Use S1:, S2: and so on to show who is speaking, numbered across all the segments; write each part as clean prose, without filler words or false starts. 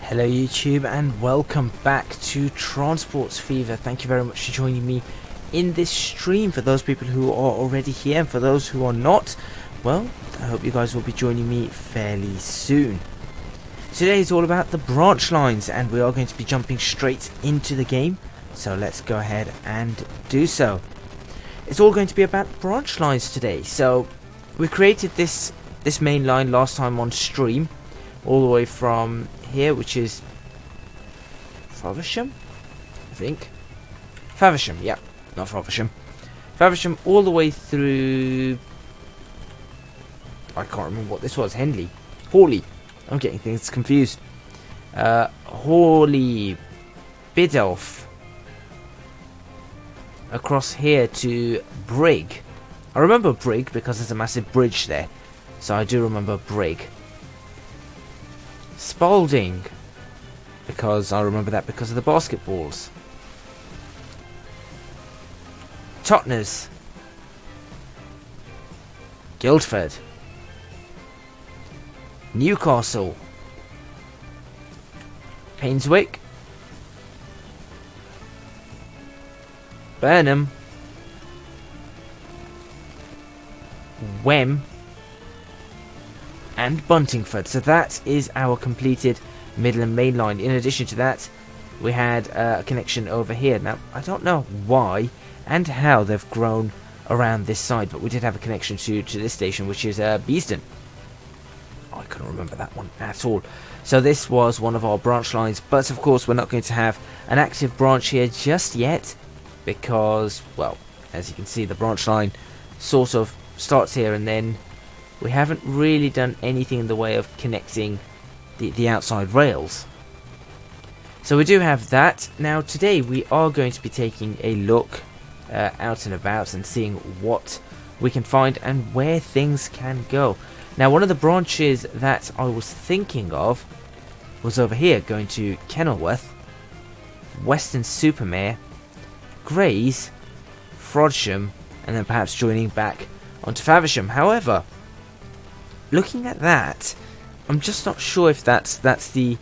S1: Hello YouTube and welcome back to Transports Fever. Thank you very much for joining me in this stream. For those people who are already here and for those who are not, well, I hope you guys will be joining me fairly soon. Today is all about the branch lines and we are going to be jumping straight into the game. So let's go ahead and do so. It's all going to be about branch lines today. So we created this main line last time on stream, all the way from here, which is Faversham, I think. Faversham, yeah, not Faversham. Faversham all the way through, I can't remember what this was, Hawley. I'm getting things confused. Hawley, Biddulph, across here to Brig. I remember Brig because there's a massive bridge there, so I do remember Brig. Spalding, because I remember that because of the basketballs. Totnes, Guildford, Newcastle, Painswick, Burnham, Wem, and Buntingford. So that is our completed Midland Mainline. In addition to that, we had a connection over here. Now, I don't know why and how they've grown around this side, but we did have a connection to this station, which is Beeston. I couldn't remember that one at all. So this was one of our branch lines, but of course we're not going to have an active branch here just yet, because, well, as you can see, the branch line sort of starts here and then we haven't really done anything in the way of connecting the outside rails. So we do have that. Now today we are going to be taking a look out and about and seeing what we can find and where things can go. Now one of the branches that I was thinking of was over here, going to Kenilworth, Weston-super-Mare, Grays, Frodsham, and then perhaps joining back onto Faversham. However, looking at that, I'm just not sure if that's the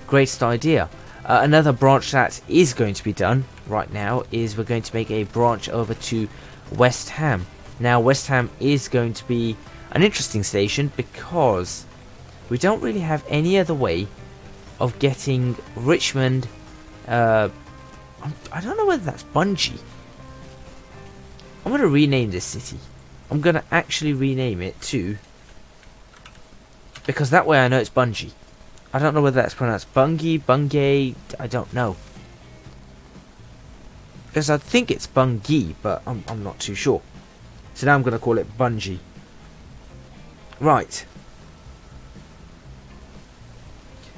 S1: greatest idea. Another branch that is going to be done right now is we're going to make a branch over to West Ham. Now West Ham is going to be an interesting station because we don't really have any other way of getting Richmond. I don't know whether that's Bungay. I'm going to rename this city. I'm going to actually rename it to, because that way I know it's Bungay. I don't know whether that's pronounced Bungay, I don't know. Because I think it's Bungay, but I'm not too sure. So now I'm going to call it Bungay. Right.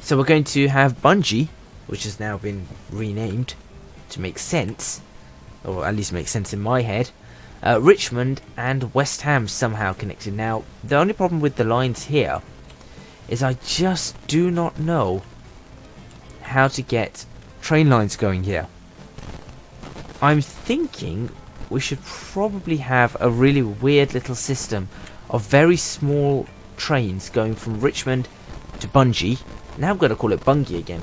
S1: So we're going to have Bungay, which has now been renamed to make sense, or at least make sense in my head. Richmond and West Ham somehow connected. Now, the only problem with the lines here is I just do not know how to get train lines going here. I'm thinking we should probably have a really weird little system of very small trains going from Richmond to Bungay. Now I'm going to call it Bungay again.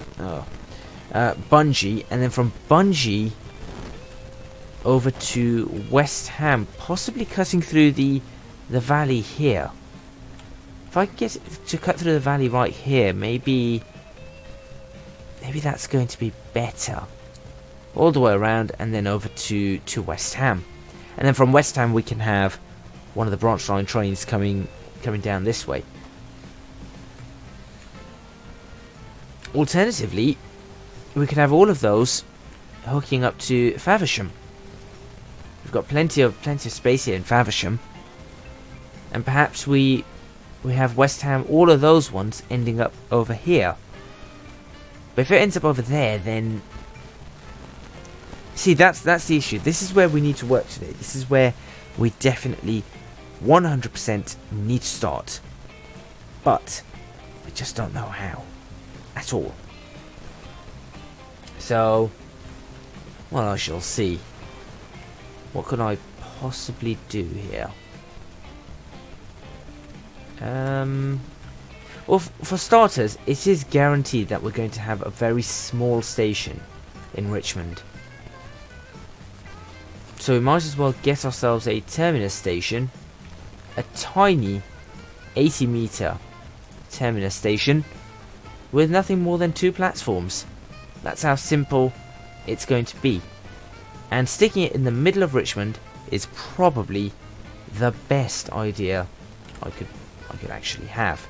S1: Bungay, and then from Bungay over to West Ham, possibly cutting through the valley here. If I can get to cut through the valley right here, maybe that's going to be better. All the way around and then over to West Ham. And then from West Ham we can have one of the branch line trains coming down this way. Alternatively, we could have all of those hooking up to Faversham. We've got plenty of space here in Faversham. And perhaps we have West Ham, all of those ones ending up over here. But if it ends up over there, then see, that's the issue. This is where we need to work today. This is where we definitely 100% need to start. But we just don't know how at all. So, well, I shall see. What could I possibly do here? Well, for starters, it is guaranteed that we're going to have a very small station in Richmond. So we might as well get ourselves a terminus station, a tiny 80-meter terminus station with nothing more than 2 platforms. That's how simple it's going to be. And sticking it in the middle of Richmond is probably the best idea I could actually have.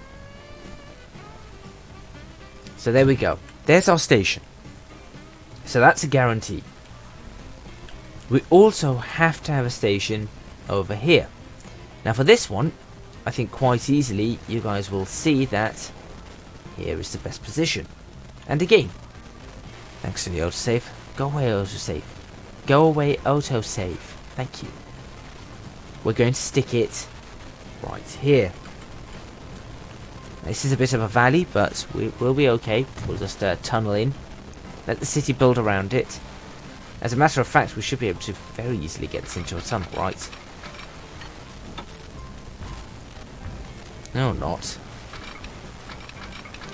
S1: So there we go. There's our station. So that's a guarantee. We also have to have a station over here. Now for this one, I think quite easily you guys will see that here is the best position. And again, thanks to the autosave. Go away, autosave. Go away, autosave. Thank you. We're going to stick it right here. This is a bit of a valley, but we'll be okay. We'll just tunnel in. Let the city build around it. As a matter of fact, we should be able to very easily get this into a tunnel, right? No, not.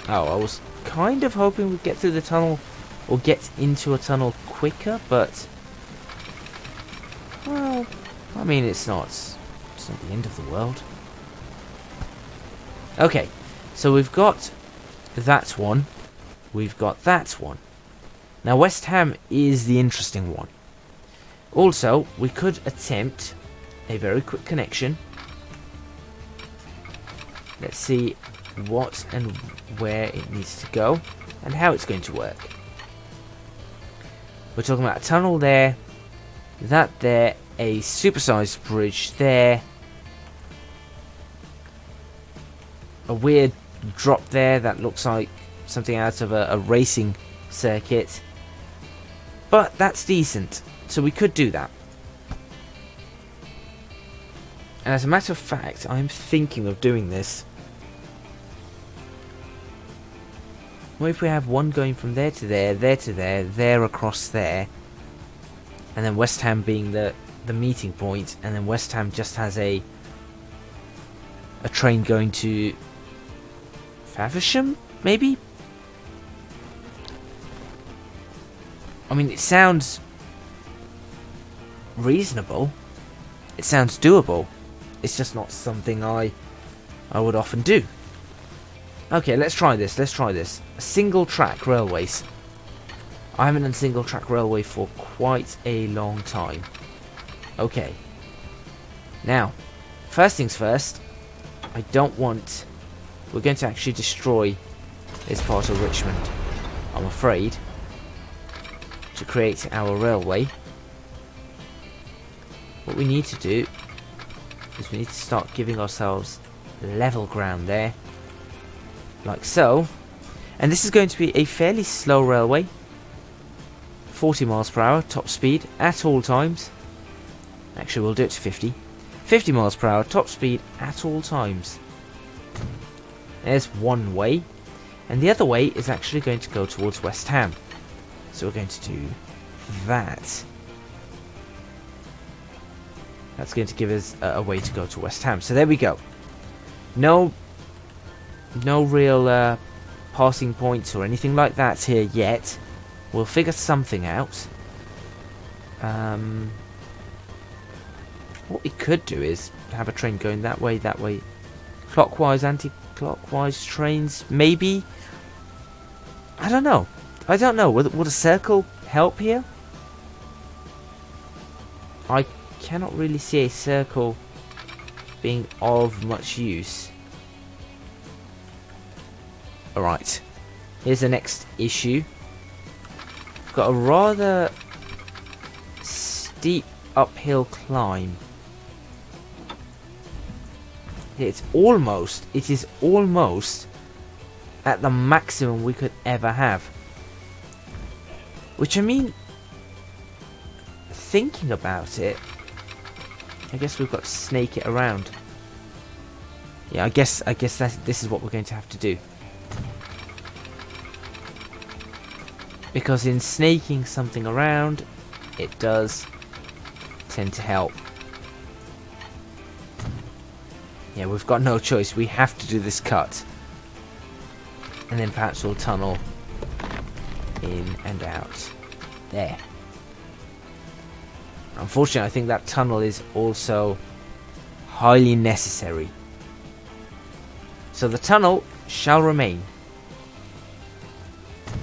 S1: Oh, I was kind of hoping we'd get through the tunnel or get into a tunnel quicker, but well, I mean, it's not the end of the world. Okay, so we've got that one. We've got that one. Now West Ham is the interesting one. Also, we could attempt a very quick connection. Let's see what and where it needs to go and how it's going to work. We're talking about a tunnel there, that there, a supersized bridge there, a weird drop there that looks like something out of a racing circuit, but that's decent, so we could do that. And as a matter of fact, I'm thinking of doing this. What if we have one going from there to there, there to there, there across there, and then West Ham being the meeting point, and then West Ham just has a train going to Faversham, maybe? I mean, it sounds reasonable. It sounds doable. It's just not something I would often do. Okay, let's try this. Let's try this. Single track railways. I haven't done single track railway for quite a long time. Okay. Now, first things first, I don't want... We're going to actually destroy this part of Richmond, I'm afraid, to create our railway. What we need to do is we need to start giving ourselves level ground there, like so. And this is going to be a fairly slow railway, 40 miles per hour top speed at all times. Actually, we'll do it to 50 miles per hour top speed at all times. There's one way, and the other way is actually going to go towards West Ham, so we're going to do that. That's going to give us a way to go to West Ham. So there we go. No real passing points or anything like that here yet. We'll figure something out. What we could do is have a train going that way, clockwise, anti-clockwise trains, maybe. I don't know. Would a circle help here? I cannot really see a circle being of much use. Alright, here's the next issue. We've got a rather steep uphill climb. It is almost at the maximum we could ever have. Which, I mean, thinking about it, I guess we've got to snake it around. Yeah, I guess this is what we're going to have to do. Because in snaking something around, it does tend to help. Yeah, we've got no choice. We have to do this cut. And then perhaps we'll tunnel in and out. There. Unfortunately, I think that tunnel is also highly necessary. So the tunnel shall remain.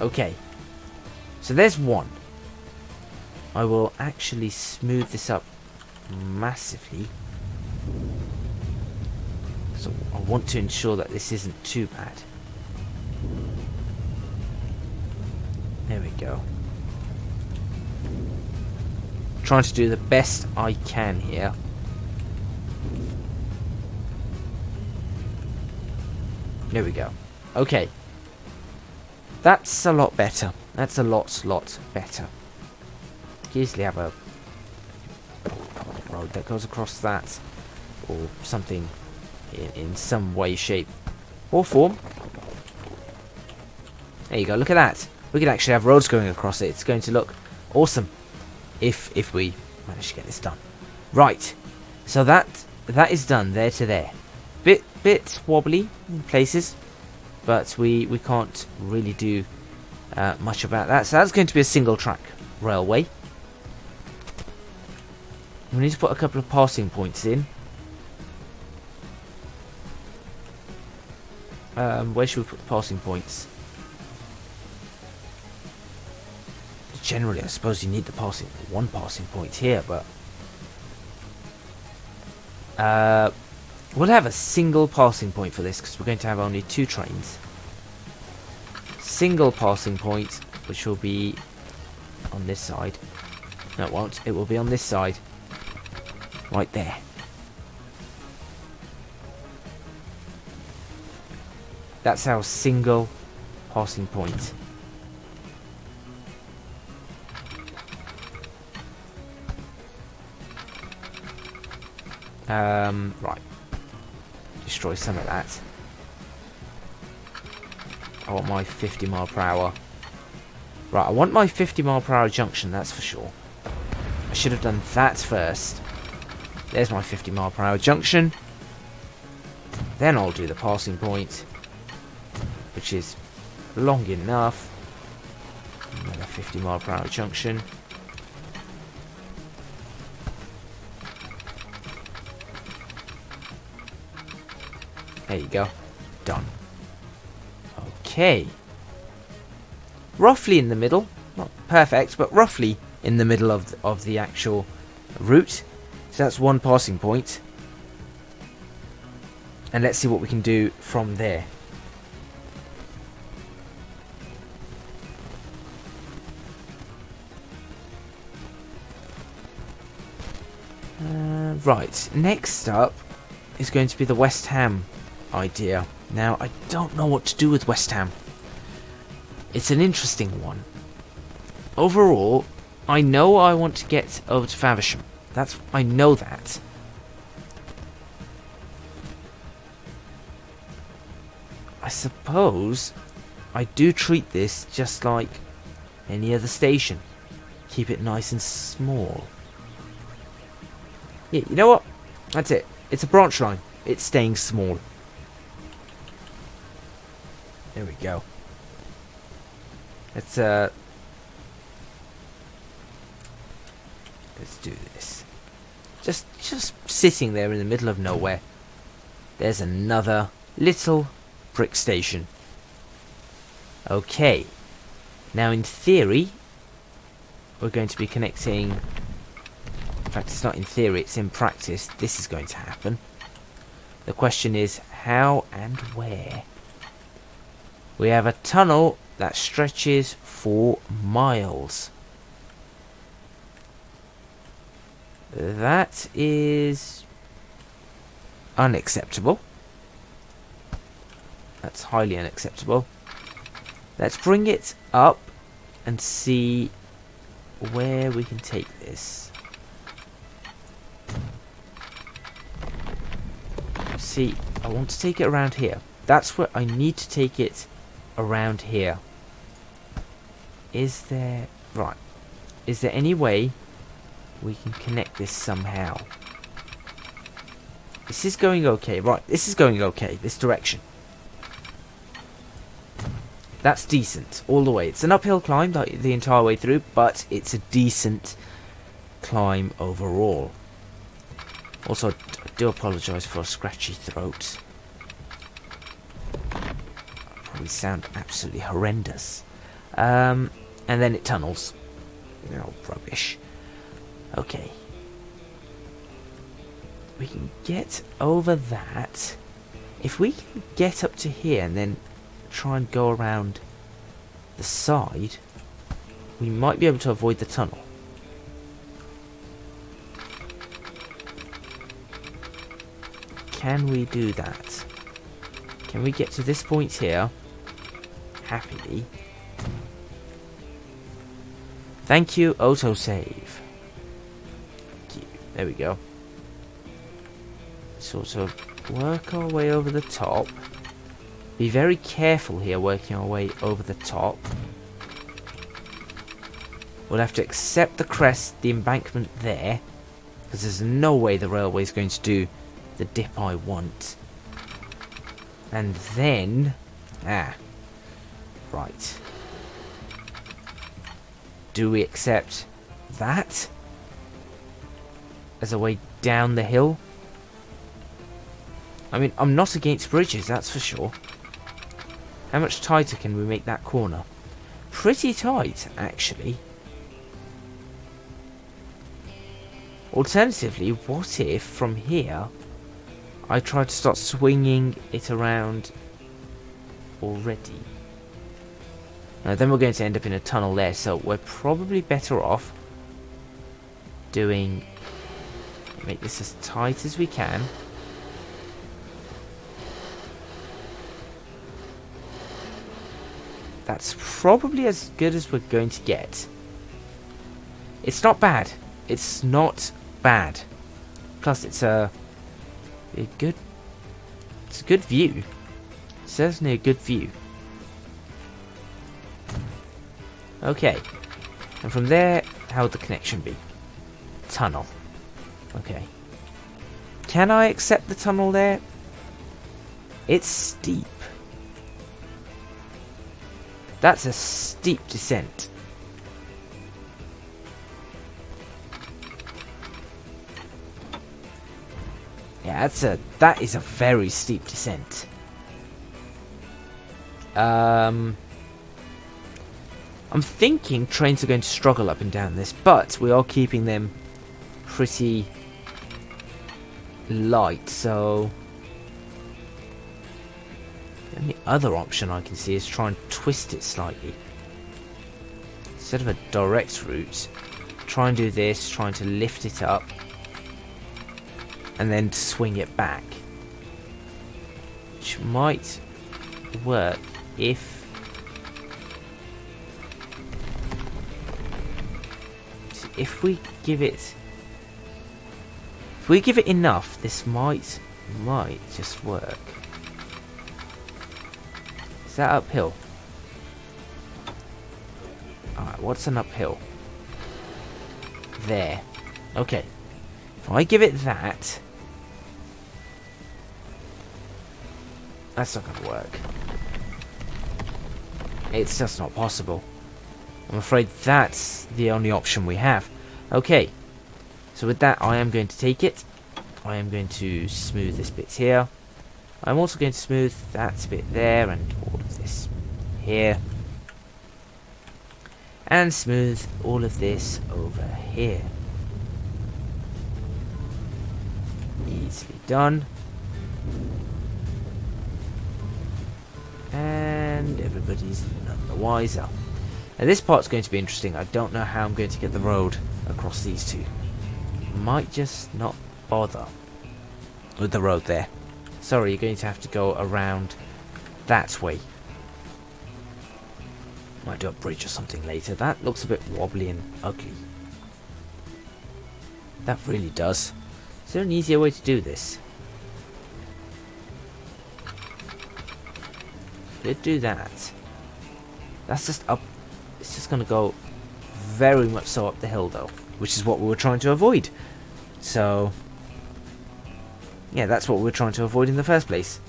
S1: Okay. So there's one. I will actually smooth this up massively. So I want to ensure that this isn't too bad. There we go. Trying to do the best I can here. There we go. Okay. That's a lot better. That's a lot better. Easily have a road that goes across that, or something in some way, shape, or form. There you go. Look at that. We could actually have roads going across it. It's going to look awesome if we manage to get this done. Right. So that is done there to there. Bit wobbly in places, but we can't really do much about that. So that's going to be a single track railway. We need to put a couple of passing points in. Where should we put the passing points? Generally, I suppose you need the one passing point here, but we'll have a single passing point for this because we're going to have only 2 trains. Single passing point, which will be on this side. No, it won't. It will be on this side. Right there. That's our single passing point. Right. Destroy some of that. I want my 50 mile per hour. Right, I want my 50 mile per hour junction, that's for sure. I should have done that first. There's my 50 mile per hour junction. Then I'll do the passing point, which is long enough. Another 50 mile per hour junction. There you go. Done. Okay. Roughly in the middle. Not perfect, but roughly in the middle of the actual route. So that's one passing point. And let's see what we can do from there. Right, next up is going to be the West Ham idea. Now, I don't know what to do with West Ham. It's an interesting one. Overall, I know I want to get over to Faversham. I know that. I suppose I do treat this just like any other station. Keep it nice and small. Yeah, you know what? That's it. It's a branch line. It's staying small. There we go. Let's do this. Just sitting there in the middle of nowhere. There's another little brick station. Okay. Now in theory, we're going to be connecting. In fact, it's not in theory, it's in practice. This is going to happen. The question is how and where. We have a tunnel that stretches for miles. That is unacceptable. That's highly unacceptable. Let's bring it up and see where we can take this. See, I want to take it around here. That's where I need to take it, around here. Is there... Right. Is there any way we can connect this somehow? This is going okay. Right, this is going okay. This direction. That's decent all the way. It's an uphill climb the entire way through, but it's a decent climb overall. Also, I do apologise for a scratchy throat. I probably sound absolutely horrendous. And then it tunnels. Oh, rubbish. Okay. We can get over that. If we can get up to here and then try and go around the side, we might be able to avoid the tunnel. Can we do that? Can we get to this point here happily? Thank you, autosave. There we go. Sort of work our way over the top. Be very careful here working our way over the top. We'll have to accept the crest, the embankment there, because there's no way the railway is going to do the dip I want. And then... right. Do we accept that as a way down the hill? I mean, I'm not against bridges, that's for sure. How much tighter can we make that corner? Pretty tight, actually. Alternatively, what if from here I try to start swinging it around already? Then we're going to end up in a tunnel there, so we're probably better off doing... make this as tight as we can. That's probably as good as we're going to get. It's not bad. It's not bad. Plus, it's a good view. Certainly a good view. Okay. And from there, how would the connection be? Tunnel. Okay. Can I accept the tunnel there? It's steep. That's a steep descent. Yeah, that is a very steep descent. I'm thinking trains are going to struggle up and down this, but we are keeping them pretty light, so the only other option I can see is try and twist it slightly. Instead of a direct route, try and do this, trying to lift it up and then swing it back. Which might work if we give it enough, this might just work. Is that uphill? Alright, what's an uphill? There. Okay. If I give it that, that's not going to work. It's just not possible. I'm afraid that's the only option we have. Okay. So with that, I am going to take it. I am going to smooth this bit here. I'm also going to smooth that bit there and all of this here. And smooth all of this over here. Easily done. And everybody's none the wiser. Now this part's going to be interesting. I don't know how I'm going to get the road across these two. Might just not bother with the road there. Sorry, you're going to have to go around that way. Might do a bridge or something later. That looks a bit wobbly and ugly. That really does. Is there an easier way to do this? Could do that. That's just up. It's just going to go very much so up the hill though, which is what we were trying to avoid. So yeah, that's what we were trying to avoid in the first place.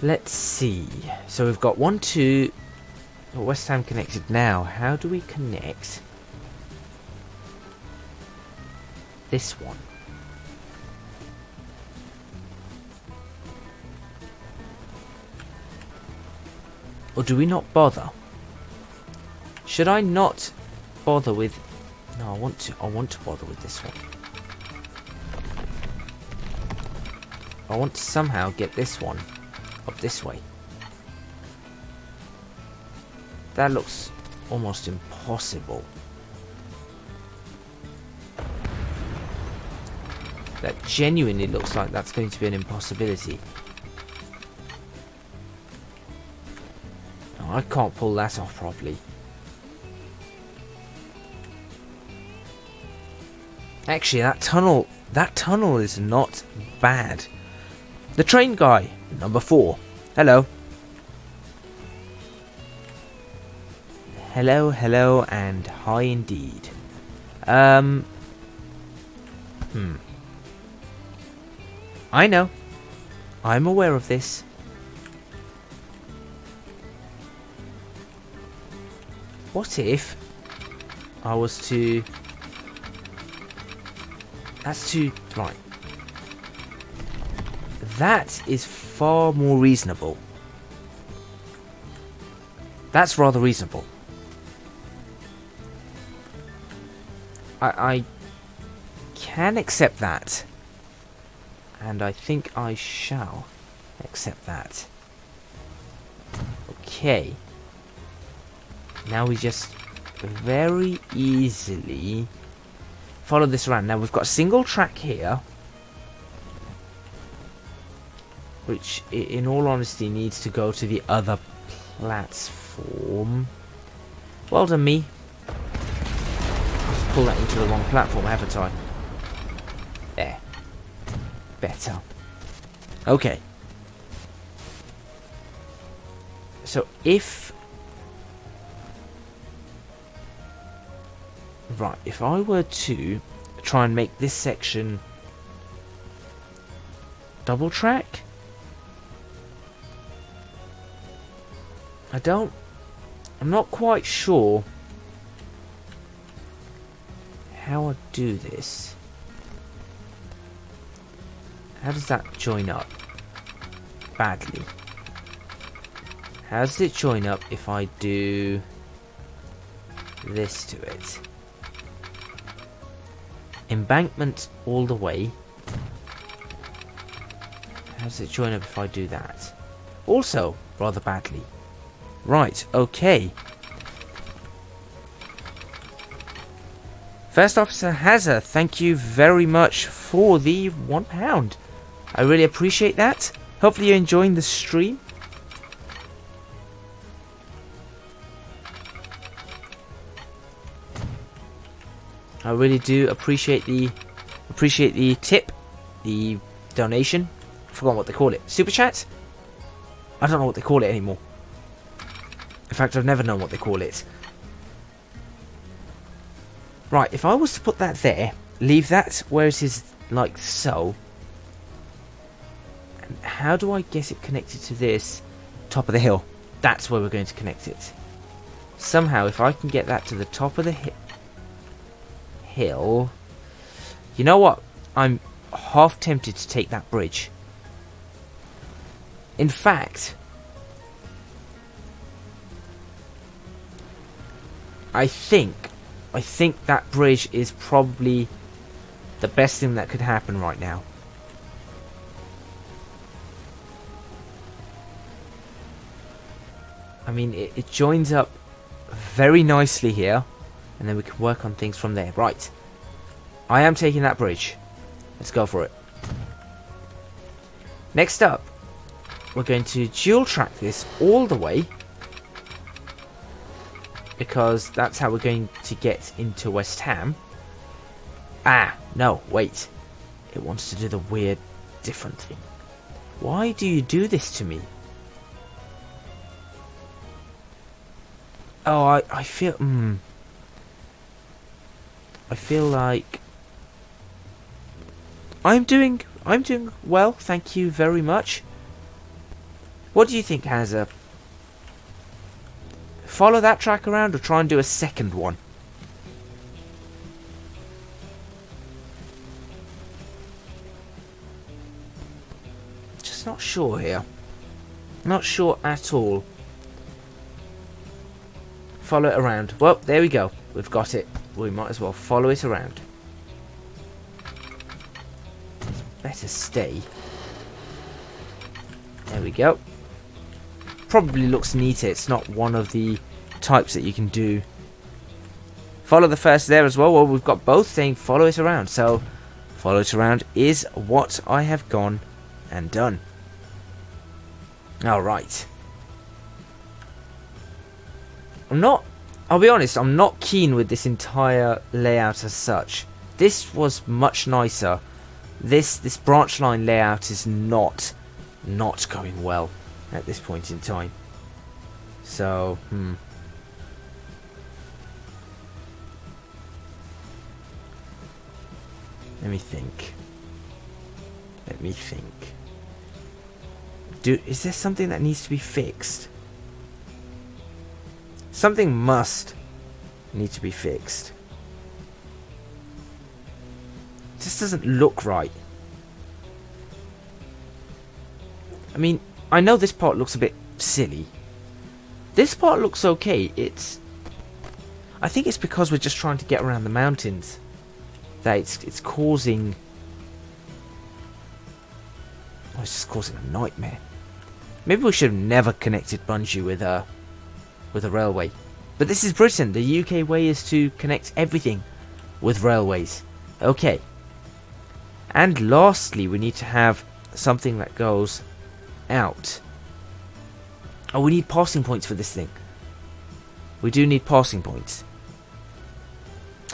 S1: Let's see. So we've got 1, 2. West Ham connected now. How do we connect this one? Or do we not bother? Should I not bother with... No, I want to bother with this one. I want to somehow get this one up this way. That looks almost impossible. That genuinely looks like that's going to be an impossibility. Oh, I can't pull that off properly. Actually, that tunnel is not bad. The train guy, number 4. Hello. Hello, hello, and hi indeed. I know. I'm aware of this. What if I was to... That's too... Right. That is far more reasonable. That's rather reasonable. I can accept that. And I think I shall accept that. Okay. Now we just very easily follow this around. Now we've got a single track here, which in all honesty needs to go to the other platform. Well done me. Just pull that into the wrong platform, haven't I? There. Better. Okay. So if... Right, if I were to try and make this section double track, I'm not quite sure how I do this. How does that join up? Badly. How does it join up if I do this to it? Embankment all the way. How does it join up if I do that? Also, rather badly. Right, okay. First Officer Hazza, thank you very much for the £1. I really appreciate that. Hopefully you're enjoying the stream. I really do appreciate the tip, the donation. I forgot what they call it. Super chat? I don't know what they call it anymore. In fact, I've never known what they call it. Right, if I was to put that there, leave that where it is, like so. And how do I get it connected to this? Top of the hill. That's where we're going to connect it. Somehow, if I can get that to the top of the hill... You know what? I'm half tempted to take that bridge. In fact... I think that bridge is probably the best thing that could happen right now. I mean, it joins up very nicely here, and then we can work on things from there. Right. I am taking that bridge. Let's go for it. Next up, we're going to dual track this all the way, because that's how we're going to get into West Ham. Ah, no, wait. It wants to do the weird, different thing. Why do you do this to me? Oh, I feel... I feel like... I'm doing well, thank you very much. What do you think, Hazza? Follow that track around or try and do a second one? Just not sure here. Not sure at all. Follow it around. Well, there we go. We've got it. We might as well follow it around. Better stay. There we go. Probably looks neater. It's not one of the types that you can do. Follow the first there as well. Well, we've got both saying follow it around. So, follow it around is what I have gone and done. Alright. I'll be honest, I'm not keen with this entire layout as such. This was much nicer. This branch line layout is not going well at this point in time. So, Let me think. Is there something that needs to be fixed? Something must need to be fixed. It just doesn't look right. I mean, I know this part looks a bit silly. This part looks okay. I think it's because we're just trying to get around the mountains that it's causing... Oh, it's just causing a nightmare. Maybe we should have never connected Bungie with a railway. But this is Britain. The UK way is to connect everything with railways. Okay. And lastly, we need to have something that goes out. Oh, we need passing points for this thing. We do need passing points.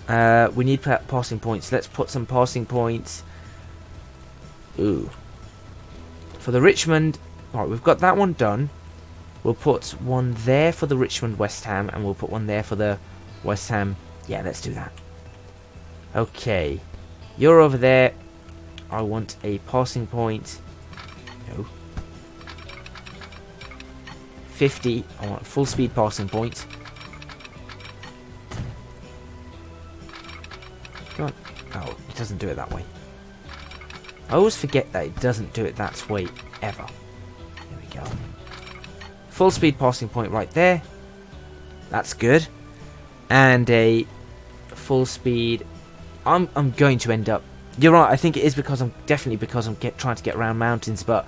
S1: We need passing points. Let's put some passing points. Ooh. For the Richmond... Alright, we've got that one done. We'll put one there for the Richmond West Ham, and we'll put one there for the West Ham. Yeah, let's do that. Okay. You're over there. I want a passing point. No. 50. I want a full speed passing point. Come on. Oh, it doesn't do it that way. I always forget that it doesn't do it that way ever. There we go. Full speed passing point right there. That's good. And a full speed. I'm going to end up... You're right, I think it is because I'm trying to get around mountains, but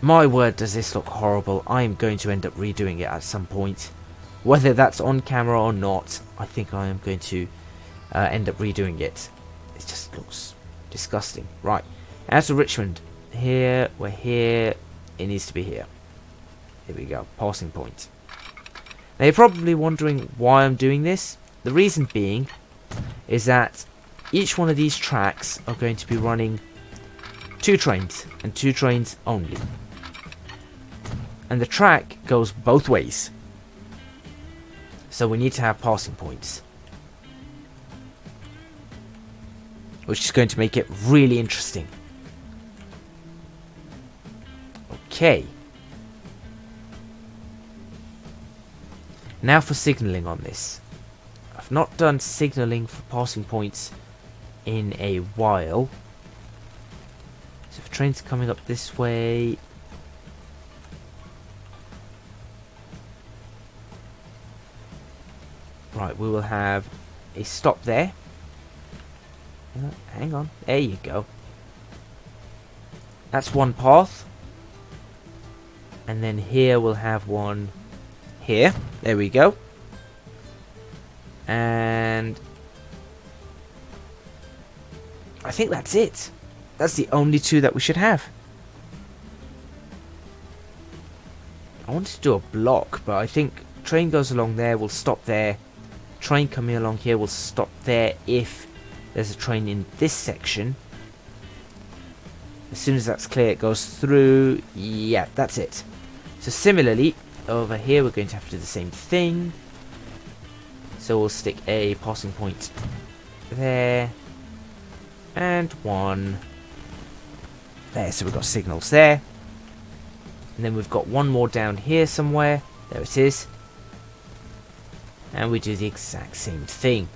S1: my word, does this look horrible. I am going to end up redoing it at some point. Whether that's on camera or not, I think I am going to end up redoing it. It just looks disgusting. Right, as to Richmond, here, we're here, it needs to be here. Here we go, passing point. Now you're probably wondering why I'm doing this. The reason being is that each one of these tracks are going to be running 2 trains, and 2 trains only. And the track goes both ways. So we need to have passing points. Which is going to make it really interesting. Okay. Now for signalling on this. I've not done signalling for passing points in a while. So if a train's coming up this way... Right, we will have a stop there. Oh, hang on, there you go. That's one path. And then here we'll have one here. There we go. And I think that's it. That's the only 2 that we should have. I wanted to do a block, but I think train goes along there, we'll stop there. Train coming along here, we'll stop there if there's a train in this section. As soon as that's clear, it goes through. Yeah, that's it. So similarly, over here we're going to have to do the same thing. So we'll stick a passing point there. And one there. So we've got signals there. And then we've got one more down here somewhere. There it is. And we do the exact same thing.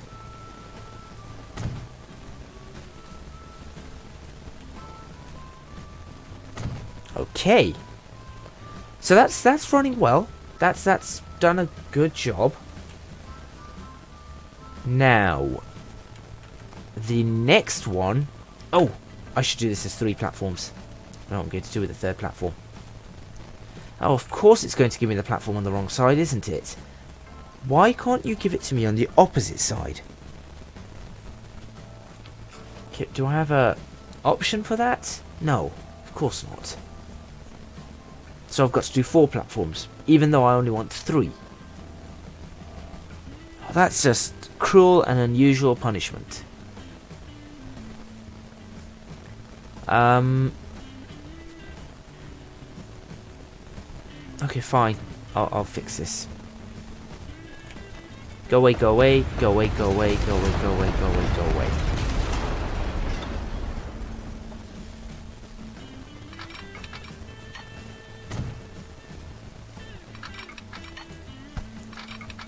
S1: Okay. So that's running well. That's done a good job. Now, the next one... Oh, I should do this as 3 platforms. I know what I'm going to do with the 3rd platform. Oh, of course it's going to give me the platform on the wrong side, isn't it? Why can't you give it to me on the opposite side? Okay, do I have a option for that? No, of course not. So I've got to do 4 platforms, even though I only want 3. Oh, that's just cruel and unusual punishment. Okay, fine. I'll fix this. Go away, go away, go away, go away, go away, go away, go away, go away.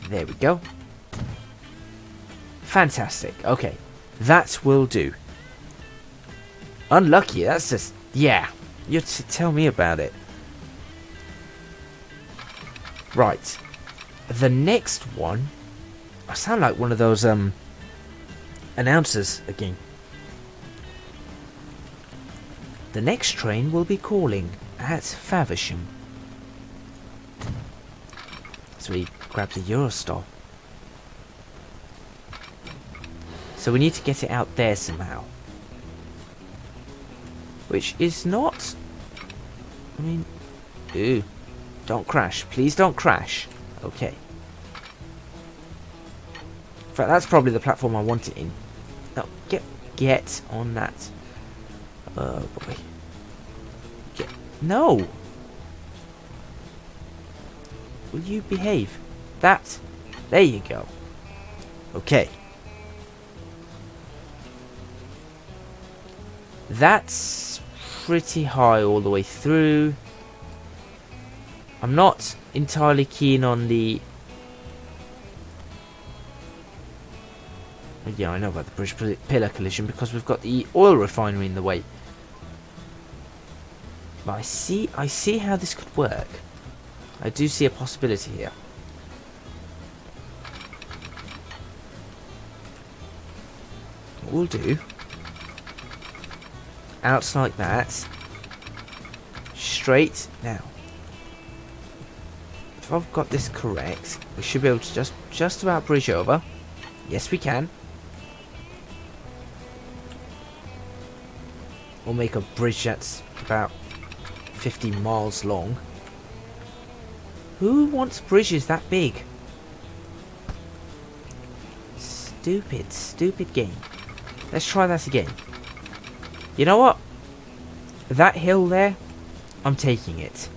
S1: There we go. Fantastic. Okay. That will do. Unlucky. That's just... Yeah. You tell me about it. Right. The next one... I sound like one of those announcers again. The next train will be calling at Faversham. So we grab the Eurostar. So we need to get it out there somehow. Which is not... I mean... Ooh. Don't crash. Please don't crash. Okay. In fact, that's probably the platform I want it in. No, get on that. Oh boy. No! Will you behave? That. There you go. Okay. That's pretty high all the way through. I'm not entirely keen on the... Yeah, I know about the bridge pillar collision because we've got the oil refinery in the way. But I see how this could work. I do see a possibility here. What we'll do... Out like that. Straight now. If I've got this correct, we should be able to just about bridge over. Yes, we can. We'll make a bridge that's about 50 miles long. Who wants bridges that big? Stupid game. Let's try that again. You know what? That hill there, I'm taking it.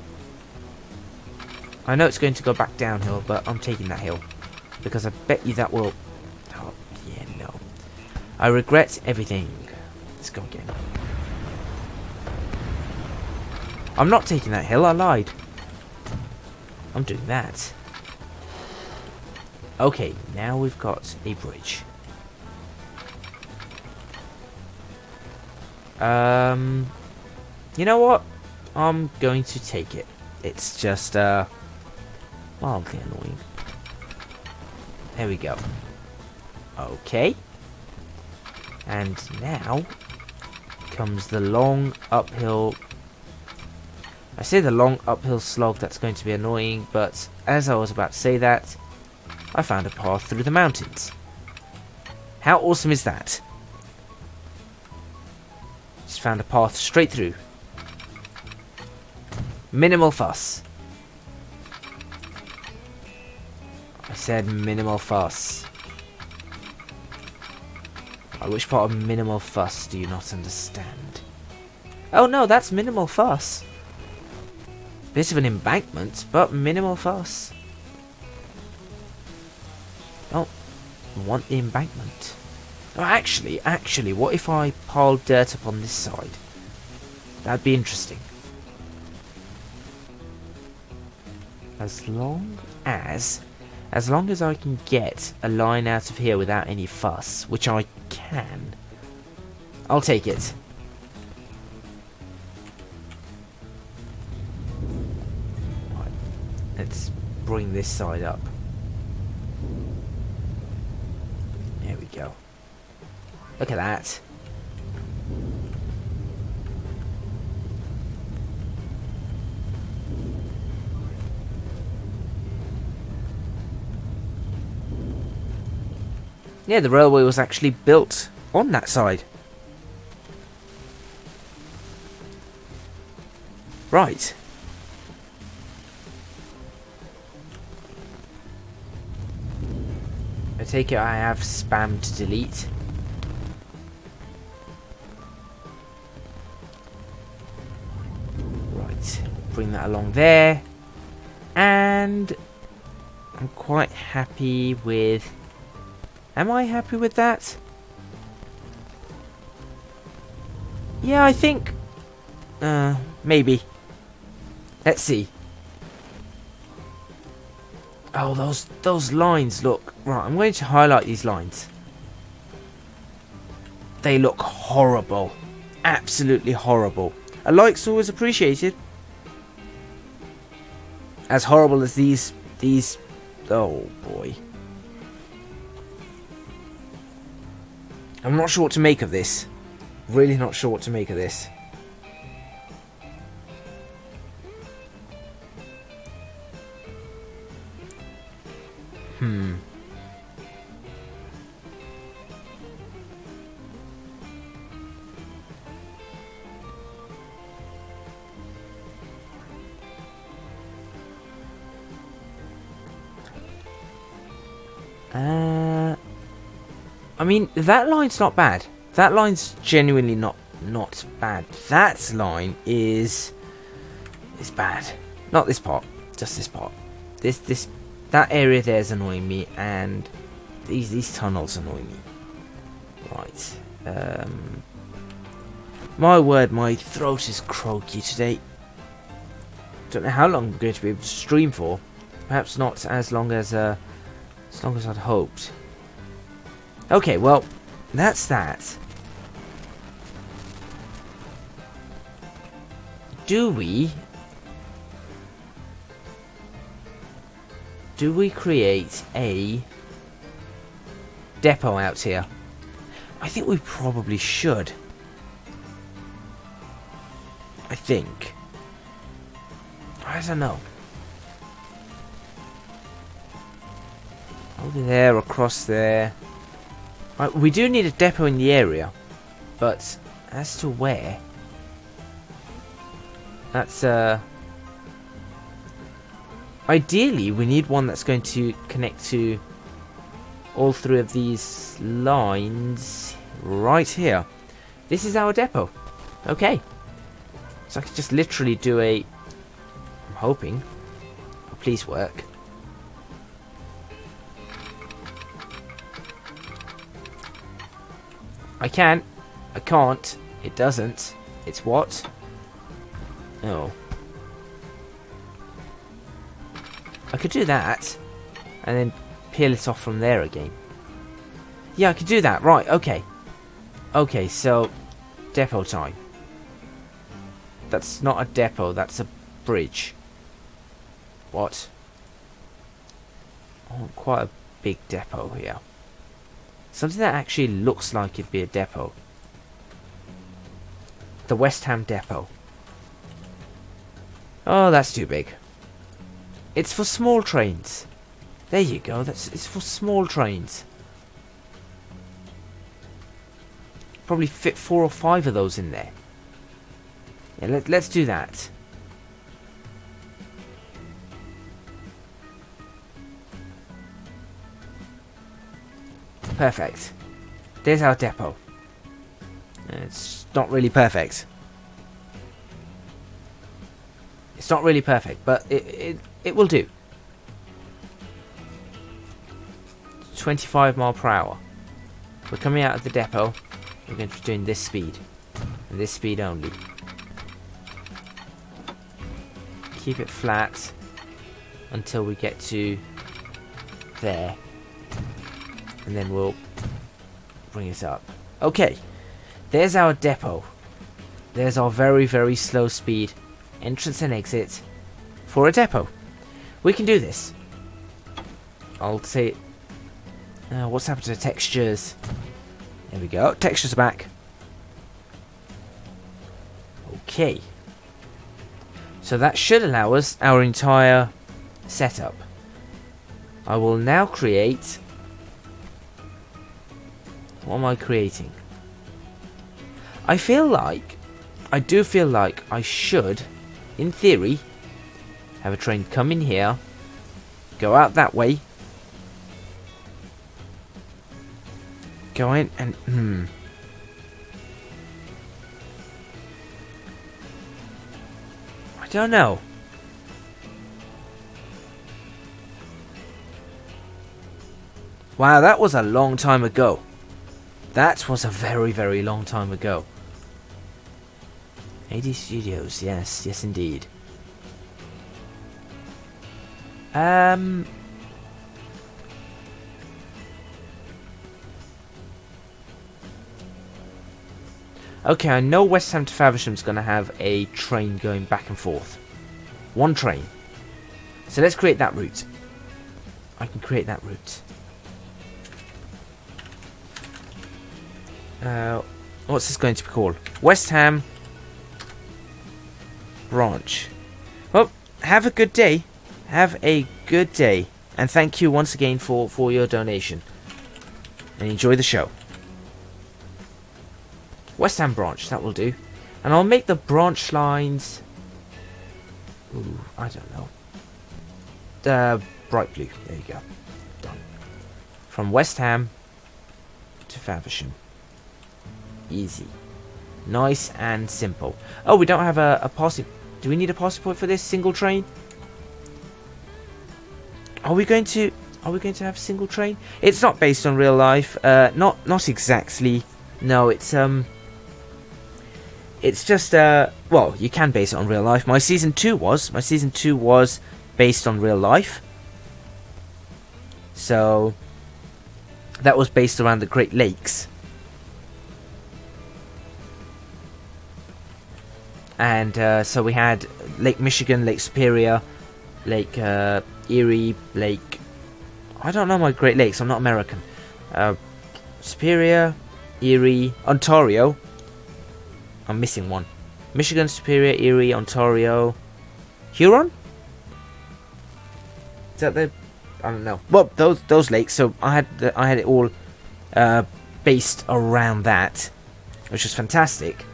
S1: I know it's going to go back downhill, but I'm taking that hill. Because I bet you that will... Oh, yeah, no. I regret everything. Let's go again. I'm not taking that hill, I lied. I'm doing that. Okay, now we've got a bridge. You know what? I'm going to take it. It's just, mildly annoying. There we go. Okay. And now comes the long uphill... I say the long uphill slog that's going to be annoying, but as I was about to say that, I found a path through the mountains. How awesome is that? Just found a path straight through. Minimal fuss. I said minimal fuss. Which part of minimal fuss do you not understand? Oh no, that's minimal fuss. Bit of an embankment, but minimal fuss. Don't want the embankment. Oh, actually, what if I piled dirt up on this side? That'd be interesting. As long as I can get a line out of here without any fuss, which I can, I'll take it. Right, let's bring this side up. There we go. Look at that. Yeah, the railway was actually built on that side. Right. I take it I have spammed delete. Right. Bring that along there. And I'm quite happy with... Am I happy with that? Yeah, I think... maybe. Let's see. Oh, those lines look... Right, I'm going to highlight these lines. They look horrible. Absolutely horrible. A like's always appreciated. As horrible as these... Oh, boy. I'm not sure what to make of this. Really not sure what to make of this. I mean, that line's not bad. That line's genuinely not bad. That line is bad. Not this part, just this part. That area there is annoying me, and these tunnels annoy me. Right. My word, my throat is croaky today. Don't know how long I'm going to be able to stream for. Perhaps not as long as I'd hoped. Okay, well, that's that. Do we create a depot out here? I think we probably should. I think. I don't know. Over there, across there. Right, we do need a depot in the area, but as to where? That's ideally, we need one that's going to connect to all three of these lines right here. This is our depot. Okay. So I could just literally do a... I'm hoping. Oh, please work. I can. I can't. It doesn't. It's what? Oh. I could do that. And then peel it off from there again. Yeah, I could do that. Right, okay. Okay, so... Depot time. That's not a depot. That's a bridge. What? Oh, quite a big depot here. Something that actually looks like it'd be a depot. The West Ham depot. Oh, that's too big. It's for small trains. There you go. It's for small trains. Probably fit 4 or 5 of those in there. Yeah, let's do that. Perfect. There's our depot. It's not really perfect. It's not really perfect, but it will do. 25 miles per hour. We're coming out of the depot. We're going to be doing this speed. And this speed only. Keep it flat. until we get to there. And then we'll bring it up. Okay, there's our depot. There's our very, very slow speed entrance and exit for a depot. We can do this. I'll say, what's happened to the textures? There we go. Textures are back. Okay. So that should allow us our entire setup. I will now create... What am I creating? I do feel like I should, in theory, have a train come in here, go out that way, go in and... I don't know. Wow, that was a long time ago. That was a very, very long time ago. 80 Studios, yes, yes indeed. Okay, I know West Ham to Faversham's going to have a train going back and forth. One train. So let's create that route. I can create that route. What's this going to be called? West Ham branch. Well, have a good day. Have a good day. And thank you once again for your donation. And enjoy the show. West Ham branch, that will do. And I'll make the branch lines... Ooh, I don't know. Bright blue. There you go. Done. From West Ham to Faversham. Easy. Nice and simple. Oh, we don't have a passing... Do we need a passing point for this single train? Are we going to have a single train? It's not based on real life. Not exactly. No, it's just well, you can base it on real life. My season 2 was based on real life. So that was based around the Great Lakes. And so we had Lake Michigan, Lake Superior, Lake Erie, Lake... I don't know my Great Lakes, I'm not American. Superior, Erie, Ontario. I'm missing one. Michigan, Superior, Erie, Ontario, Huron? Is that the... I don't know. Well, those lakes, so I had it all based around that, which was fantastic.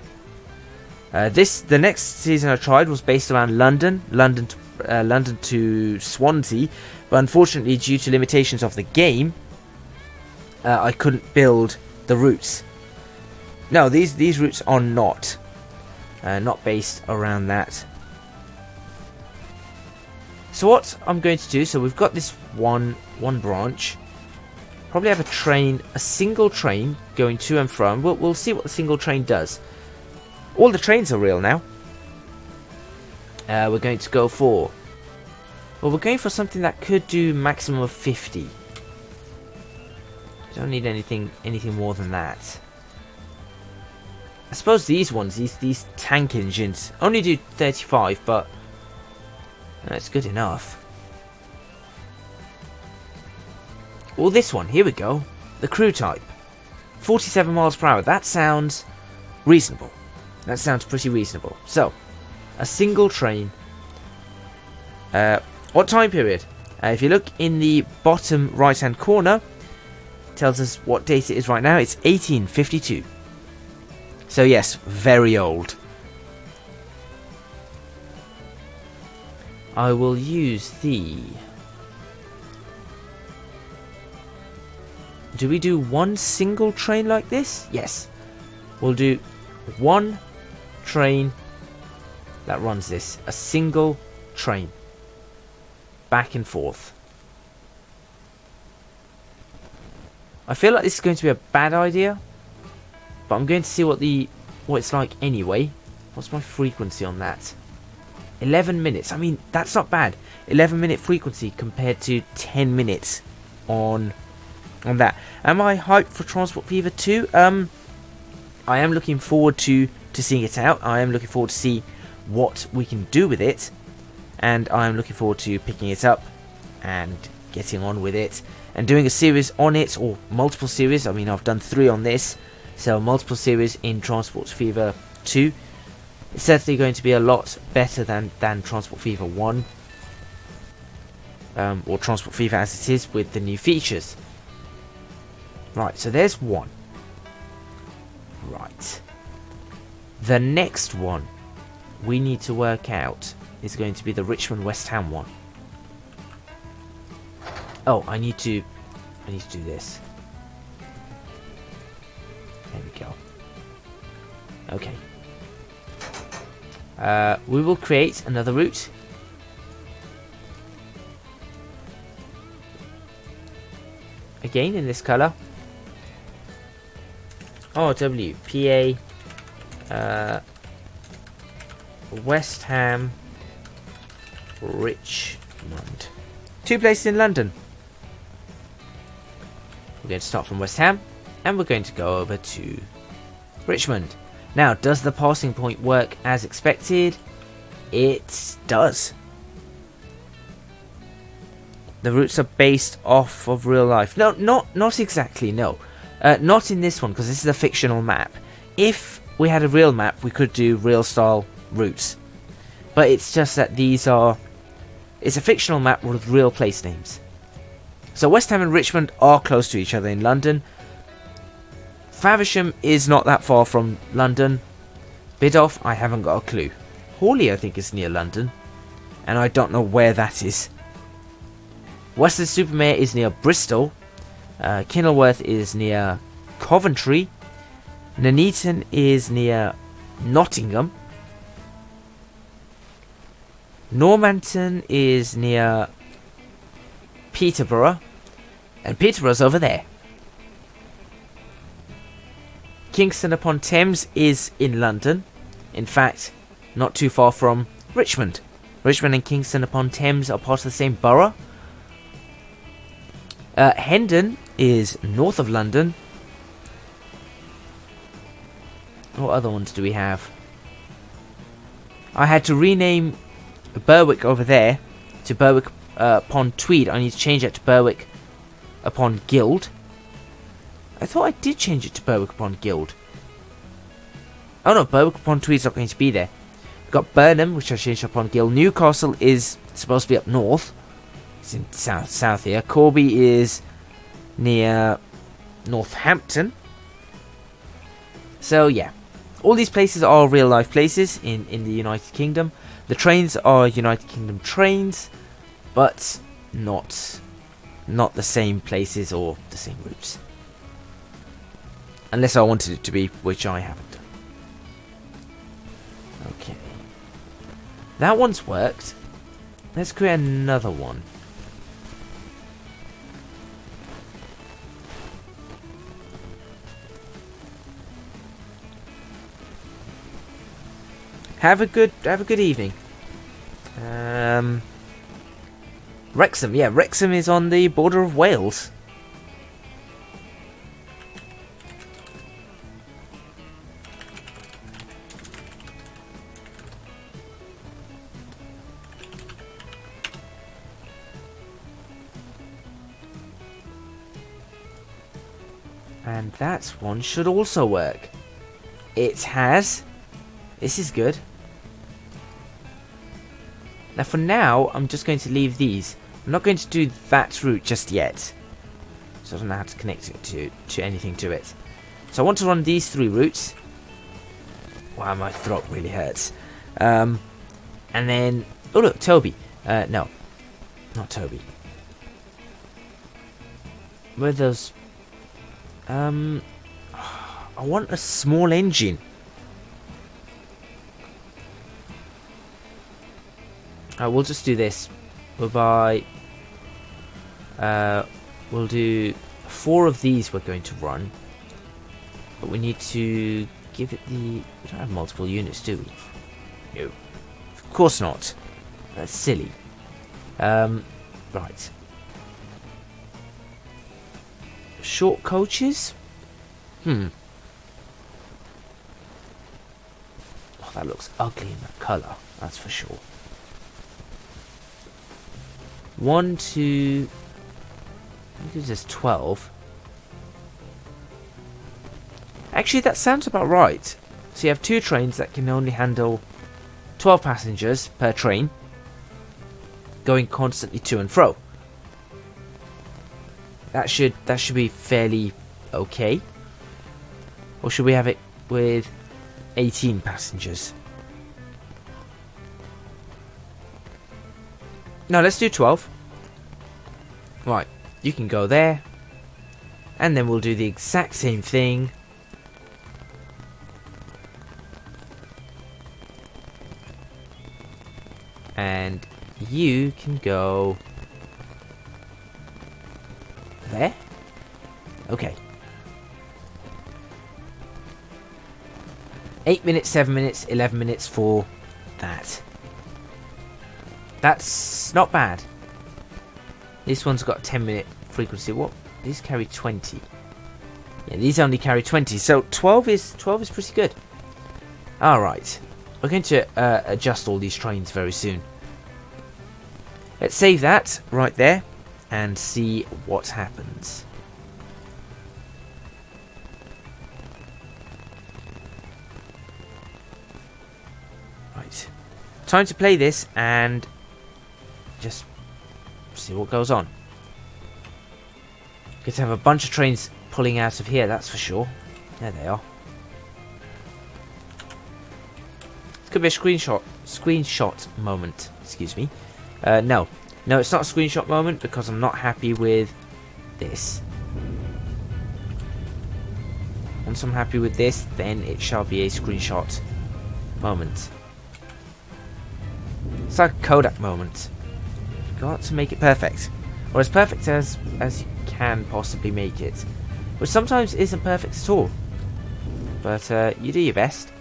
S1: The next season I tried was based around London to Swansea, but unfortunately due to limitations of the game, I couldn't build the routes. No, these routes are not based around that. So what I'm going to do, so we've got this one branch. Probably have a single train going to and from. We'll see what the single train does. All the trains are real now. We're going to go for... Well, we're going for something that could do maximum of 50. Don't need anything more than that. I suppose these ones, these tank engines, only do 35, but that's good enough. Well, this one, here we go. The crew type. 47 miles per hour. That sounds reasonable. That sounds pretty reasonable. So, a single train. What time period? If you look in the bottom right hand corner, it tells us what date it is right now. It's 1852. So yes, very old. I will use the... Do we do one single train like this? Yes. We'll do one train that runs this. A single train. Back and forth. I feel like this is going to be a bad idea, but I'm going to see what it's like anyway. What's my frequency on that? 11 minutes. I mean, that's not bad. 11-minute frequency compared to 10 minutes on that. Am I hyped for Transport Fever 2? I am looking forward to seeing it out. I am looking forward to see what we can do with it. And I am looking forward to picking it up and getting on with it. And doing a series on it, or multiple series. I mean, I've done 3 on this. So, multiple series in Transport Fever 2. It's certainly going to be a lot better than Transport Fever 1. Or Transport Fever as it is with the new features. Right, so there's one. Right. The next one we need to work out is going to be the Richmond West Ham one. Oh, I need to do this. There we go. Okay. We will create another route. Again in this color. Oh, PA West Ham Richmond. 2 places in London. We're going to start from West Ham and we're going to go over to Richmond. Now, does the passing point work as expected? It does. The routes are based off of real life. No, not exactly, no. Not in this one, because this is a fictional map. If we had a real map, we could do real style routes. But it's just that these are... It's a fictional map with real place names. So West Ham and Richmond are close to each other in London. Faversham is not that far from London. Biddulph, I haven't got a clue. Hawley, I think, is near London. And I don't know where that is. Weston-super-Mare is near Bristol. Kenilworth is near Coventry. Nuneaton is near Nottingham. Normanton is near Peterborough. And Peterborough's over there. Kingston upon Thames is in London. In fact, not too far from Richmond. Richmond and Kingston upon Thames are part of the same borough. Hendon is north of London. What other ones do we have? I had to rename Berwick over there to Berwick upon Tweed. I need to change that to Berwick upon Guild. I thought I did change it to Berwick upon Guild. Oh no, Berwick upon Tweed's not going to be there. We've got Burnham, which I changed upon Guild. Newcastle is supposed to be up north. It's in south here. Corby is near Northampton. So yeah, all these places are real life places in the United Kingdom. The trains are United Kingdom trains, but not the same places or the same routes. Unless I wanted it to be, which I haven't done. Okay. That one's worked. Let's create another one. Have a good evening. Wrexham, yeah, Wrexham is on the border of Wales. And that one should also work. It has. This is good. Now for now, I'm just going to leave these. I'm not going to do that route just yet. So I don't know how to connect it to anything to it. So I want to run these 3 routes. Wow, my throat really hurts. And then... Oh look, Toby. No. Not Toby. Where are those... I want a small engine. We'll just do this. We'll buy... we'll do 4 of these we're going to run. But we need to give it the... We don't have multiple units, do we? No. Of Of course not. That's silly. Right. Short coaches? Oh, that looks ugly in that colour, that's for sure. 1, 2... I think there's 12. Actually, that sounds about right. So you have 2 trains that can only handle 12 passengers per train, going constantly to and fro. That should be fairly okay. Or should we have it with 18 passengers? No, let's do 12. Right, you can go there. And then we'll do the exact same thing. And you can go there. Okay. 8 minutes, 7 minutes, 11 minutes for that. That's not bad. This one's got 10-minute frequency. What? These carry 20. Yeah, these only carry 20. So 12 is pretty good. All right. We're going to adjust all these trains very soon. Let's save that right there and see what happens. Right. Time to play this and just see what goes on. Get to have a bunch of trains pulling out of here, that's for sure. There they are. This could be a screenshot moment. Excuse me. No, it's not a screenshot moment because I'm not happy with this. Once I'm happy with this, then it shall be a screenshot moment. It's like a Kodak moment. You've got to make it perfect, or as perfect as you can possibly make it, which sometimes isn't perfect at all. But you do your best.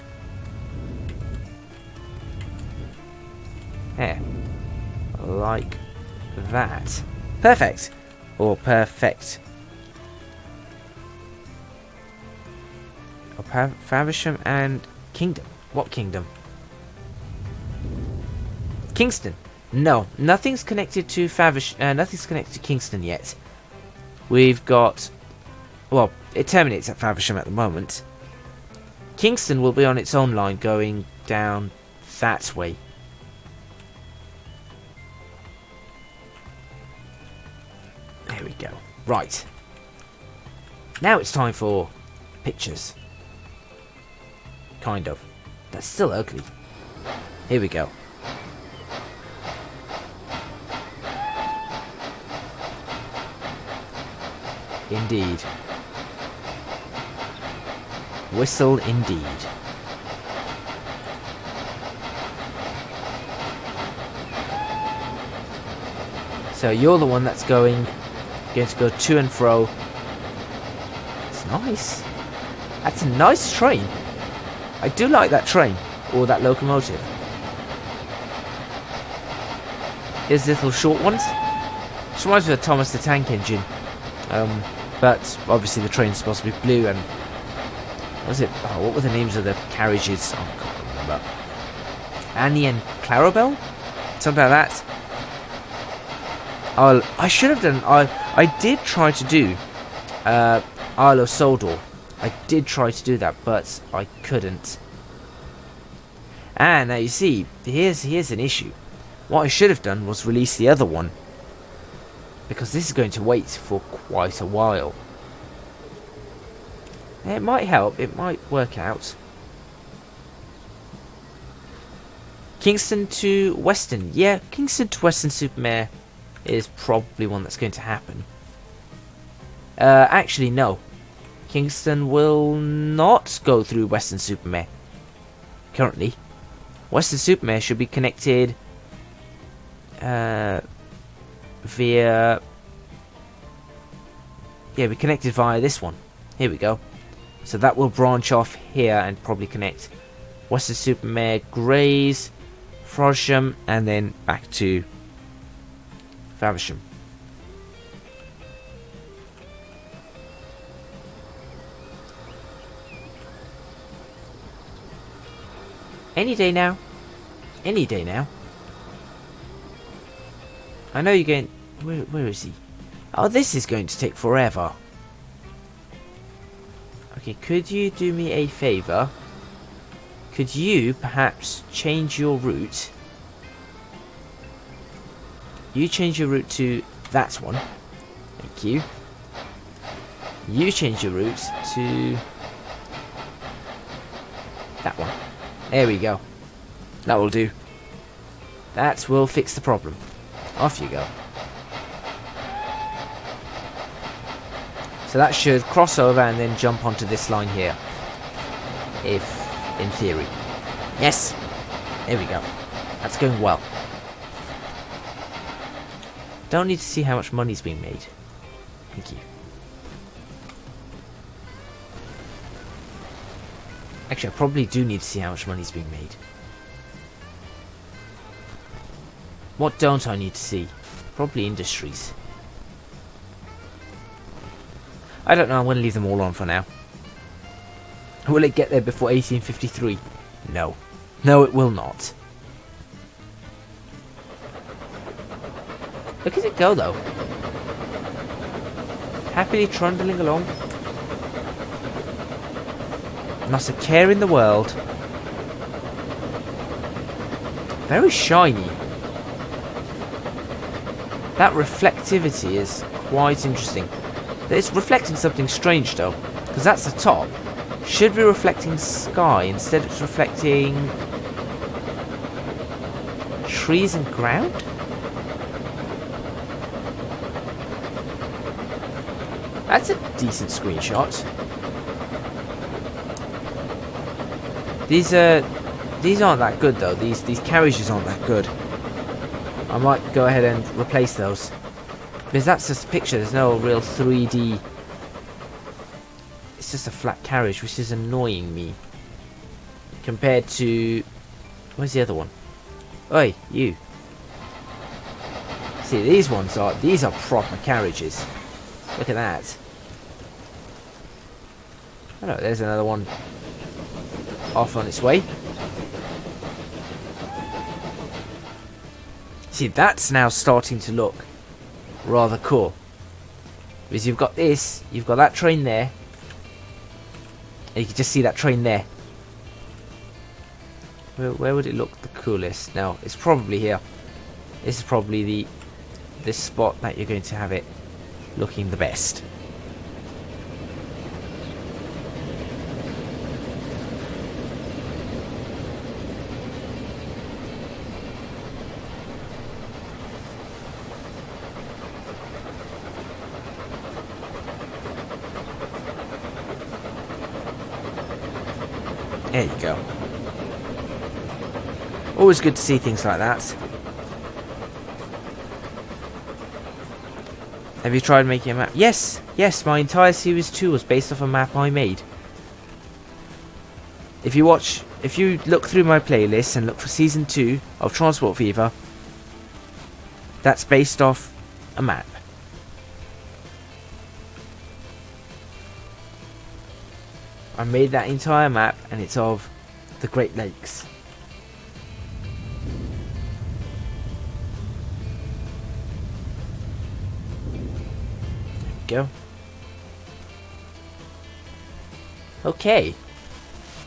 S1: There. Like that. Perfect. Or perfect. Faversham and Kingdom. What kingdom? Kingston. No, nothing's connected to nothing's connected to Kingston yet. We've got... Well, it terminates at Faversham at the moment. Kingston will be on its own line going down that way. There we go. Right. Now it's time for pictures. Kind of. That's still ugly. Here we go. Indeed. Whistle indeed. So you're the one that's going to go to and fro. It's nice. That's a nice train. I do like that train, or that locomotive. Here's the little short ones. Just reminds me of Thomas the Tank Engine. But obviously the train's supposed to be blue, and what were the names of the carriages? Oh, I can't remember. Annie and Clarabelle? Something like that. I should have done... I did try to do Isle of Sodor. I did try to do that, but I couldn't. And now you see, here's an issue. What I should have done was release the other one, because this is going to wait for quite a while. It might help, it might work out. Kingston to Weston. Yeah, Kingston to Weston-super-Mare is probably one that's going to happen. Actually, no. Kingston will not go through Weston-super-Mare. Currently. Weston-super-Mare should be connected via... Yeah, we connected via this one. Here we go. So that will branch off here and probably connect Weston-super-Mare, Grays, Frodsham, and then back to Faversham. Any day now. Any day now. I know you're going... Where is he? Oh, this is going to take forever. Okay, could you do me a favour? Could you perhaps change your route? You change your route to that one. Thank you. You change your route to that one. There we go. That will do. That will fix the problem. Off you go. So that should cross over and then jump onto this line here. If, in theory. Yes! There we go. That's going well. Don't need to see how much money's being made. Thank you. Actually, I probably do need to see how much money's being made. What don't I need to see? Probably industries. I don't know, I'm going to leave them all on for now. Will it get there before 1853? No. No, it will not. Look at it go, though. Happily trundling along. Not a care in the world. Very shiny. That reflectivity is quite interesting. It's reflecting something strange though, because that's the top. Should be reflecting sky, instead it's reflecting trees and ground? That's a decent screenshot. These aren't that good though. These carriages aren't that good. I might go ahead and replace those. Because that's just a picture, there's no real 3D. It's just a flat carriage, which is annoying me. Compared to... Where's the other one? Oi, you. See, these are proper carriages. Look at that. Oh no, there's another one off on its way. See, that's now starting to look rather cool, because you've got this, you've got that train there, and you can just see that train there. Where would it look the coolest? No, it's probably here. This is probably this spot that you're going to have it looking the best. There you go. Always good to see things like that. Have you tried making a map? Yes! Yes, my entire Series 2 was based off a map I made. If you look through my playlist and look for Season 2 of Transport Fever, that's based off a map. I made that entire map, and it's of the Great Lakes. There we go. Okay.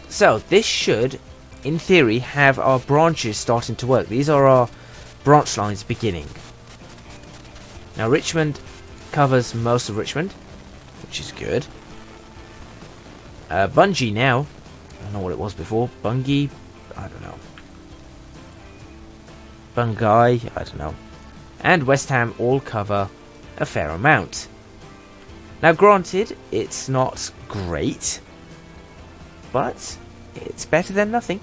S1: So, this should, in theory, have our branches starting to work. These are our branch lines beginning. Now, Richmond covers most of Richmond, which is good. Bungee now. I don't know what it was before. Bungie? I don't know. Bungai? I don't know. And West Ham all cover a fair amount. Now granted, it's not great, but it's better than nothing.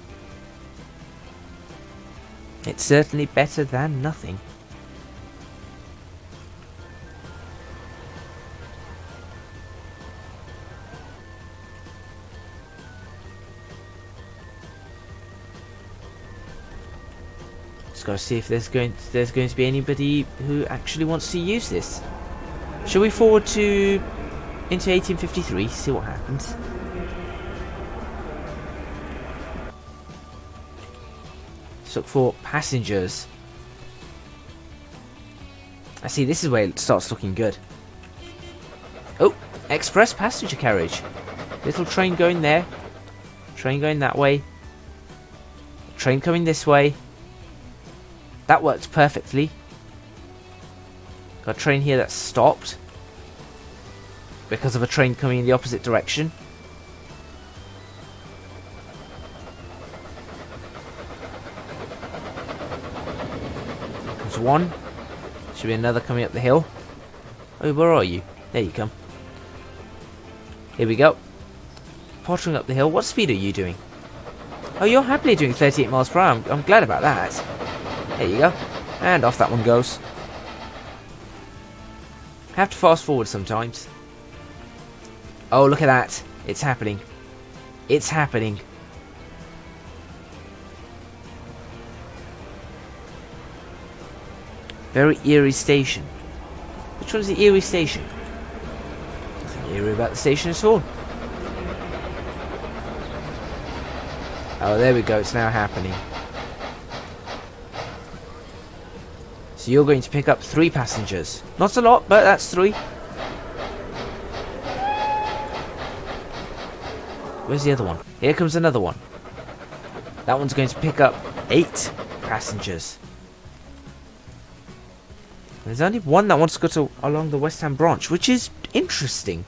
S1: It's certainly better than nothing. Just gotta see if there's going to be anybody who actually wants to use this. Shall we forward into 1853? See what happens. Let's look for passengers. I see. This is where it starts looking good. Oh, express passenger carriage. Little train going there. Train going that way. Train coming this way. That works perfectly. Got a train here that's stopped because of a train coming in the opposite direction. There's one. Should be another coming up the hill. Oh, where are you? There you come. Here we go. Pottering up the hill. What speed are you doing? Oh, you're happily doing 38 miles per hour. I'm glad about that. There you go. And off that one goes. Have to fast forward sometimes. Oh, look at that. It's happening. It's happening. Very eerie station. Which one's the eerie station? Nothing eerie about the station at all. Oh, there we go. It's now happening. So you're going to pick up 3 passengers. Not a lot, but that's 3. Where's the other one? Here comes another one. That one's going to pick up 8 passengers. There's only one that wants to go along the West Ham branch, which is interesting.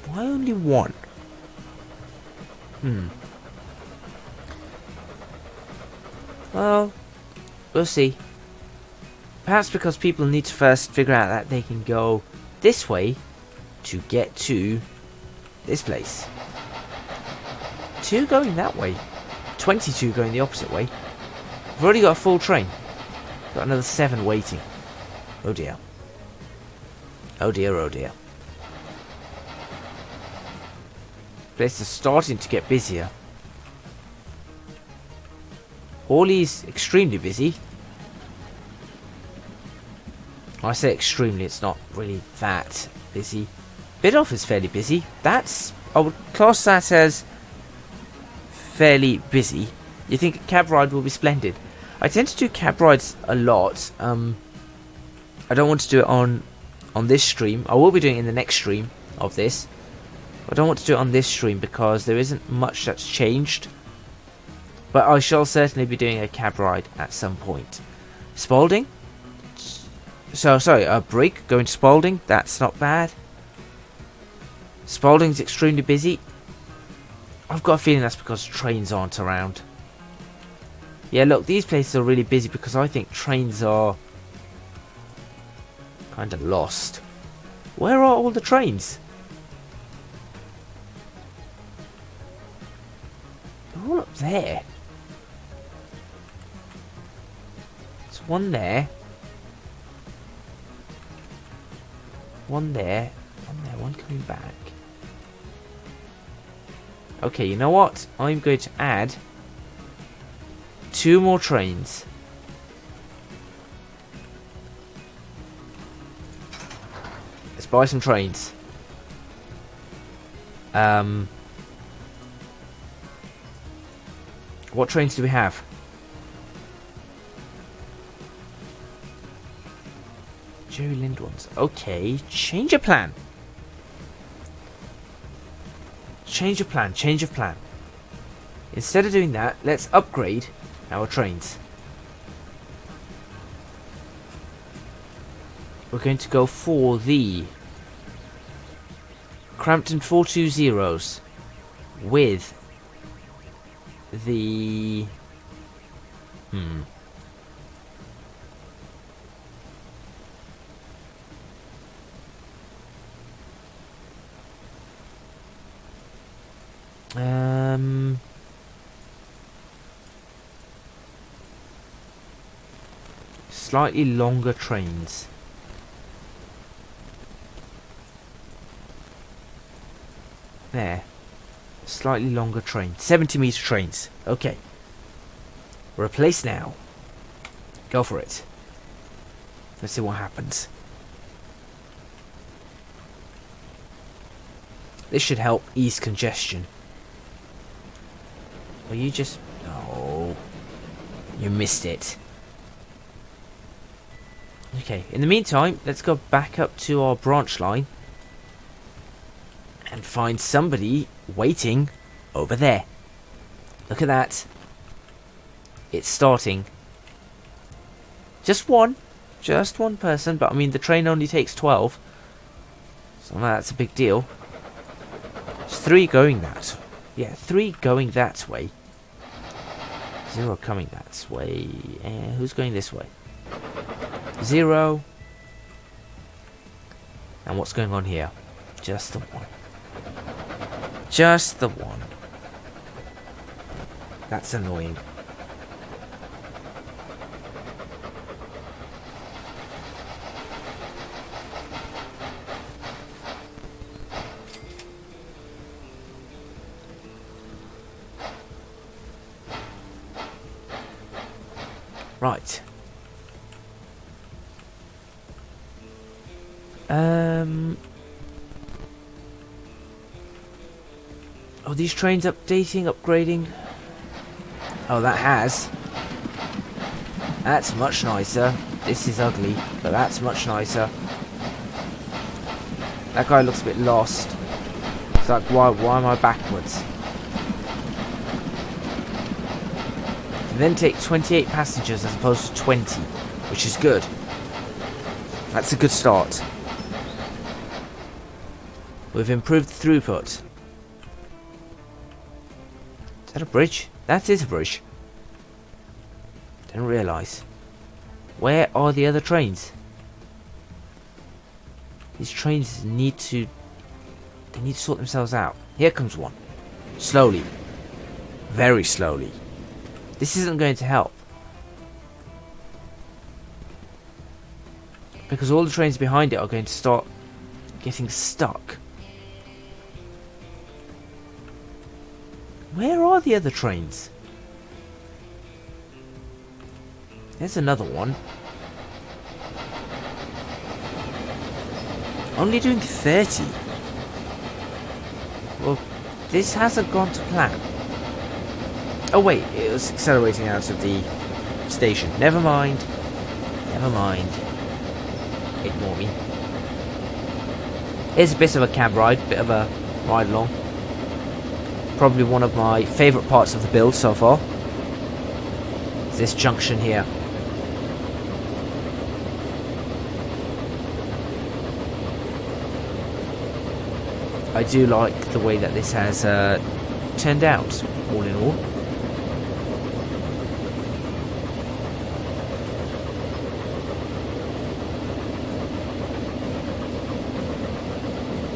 S1: Why only one? Well, we'll see. Perhaps because people need to first figure out that they can go this way to get to this place. 2 going that way. 22 going the opposite way. We've already got a full train. Got another 7 waiting. Oh dear. Oh dear, oh dear. Place is starting to get busier. Hawley's extremely busy. I say extremely, it's not really that busy. Biddulph is fairly busy. I would class that as fairly busy. You think a cab ride will be splendid. I tend to do cab rides a lot. I don't want to do it on this stream. I will be doing it in the next stream of this. I don't want to do it on this stream because there isn't much that's changed. But I shall certainly be doing a cab ride at some point. Spalding? Sorry, a break going to Spalding. That's not bad. Spalding's extremely busy. I've got a feeling that's because trains aren't around. Yeah, look, these places are really busy because I think trains are kind of lost. Where are all the trains? They're all up there. There's one there. One there. One there. One coming back. Okay, you know what? I'm going to add 2 more trains. Let's buy some trains. What trains do we have? Jerry Lind ones. Okay, change of plan. Change of plan, change of plan. Instead of doing that, let's upgrade our trains. We're going to go for the Crampton 420s with the Slightly longer trains. There. Slightly longer train. 70-meter trains. Okay. Replace now. Go for it. Let's see what happens. This should help ease congestion. Or you just... Oh. You missed it. Okay, in the meantime, let's go back up to our branch line. And find somebody waiting over there. Look at that. It's starting. Just one person, but I mean the train only takes 12. So that's a big deal. There's 3 going that. Yeah, 3 going that way. 0 coming that way. Who's going this way? 0. And what's going on here? Just the one. Just the one. That's annoying. Right. Oh, these trains updating, upgrading. Oh, that has. That's much nicer. This is ugly, but that's much nicer. That guy looks a bit lost. It's like, why am I backwards? And then take 28 passengers as opposed to 20, which is good. That's a good start. We've improved the throughput. Is that a bridge? That is a bridge. Didn't realise. Where are the other trains? These trains need to... They need to sort themselves out. Here comes one. Slowly. Very slowly. This isn't going to help. Because all the trains behind it are going to start getting stuck. Where are the other trains? There's another one. Only doing 30. Well, this hasn't gone to plan. Oh wait, it was accelerating out of the station. Never mind. Never mind. Ignore me. Here's a bit of a cab ride, bit of a ride along. Probably one of my favourite parts of the build so far. It's this junction here. I do like the way that this has turned out, all in all.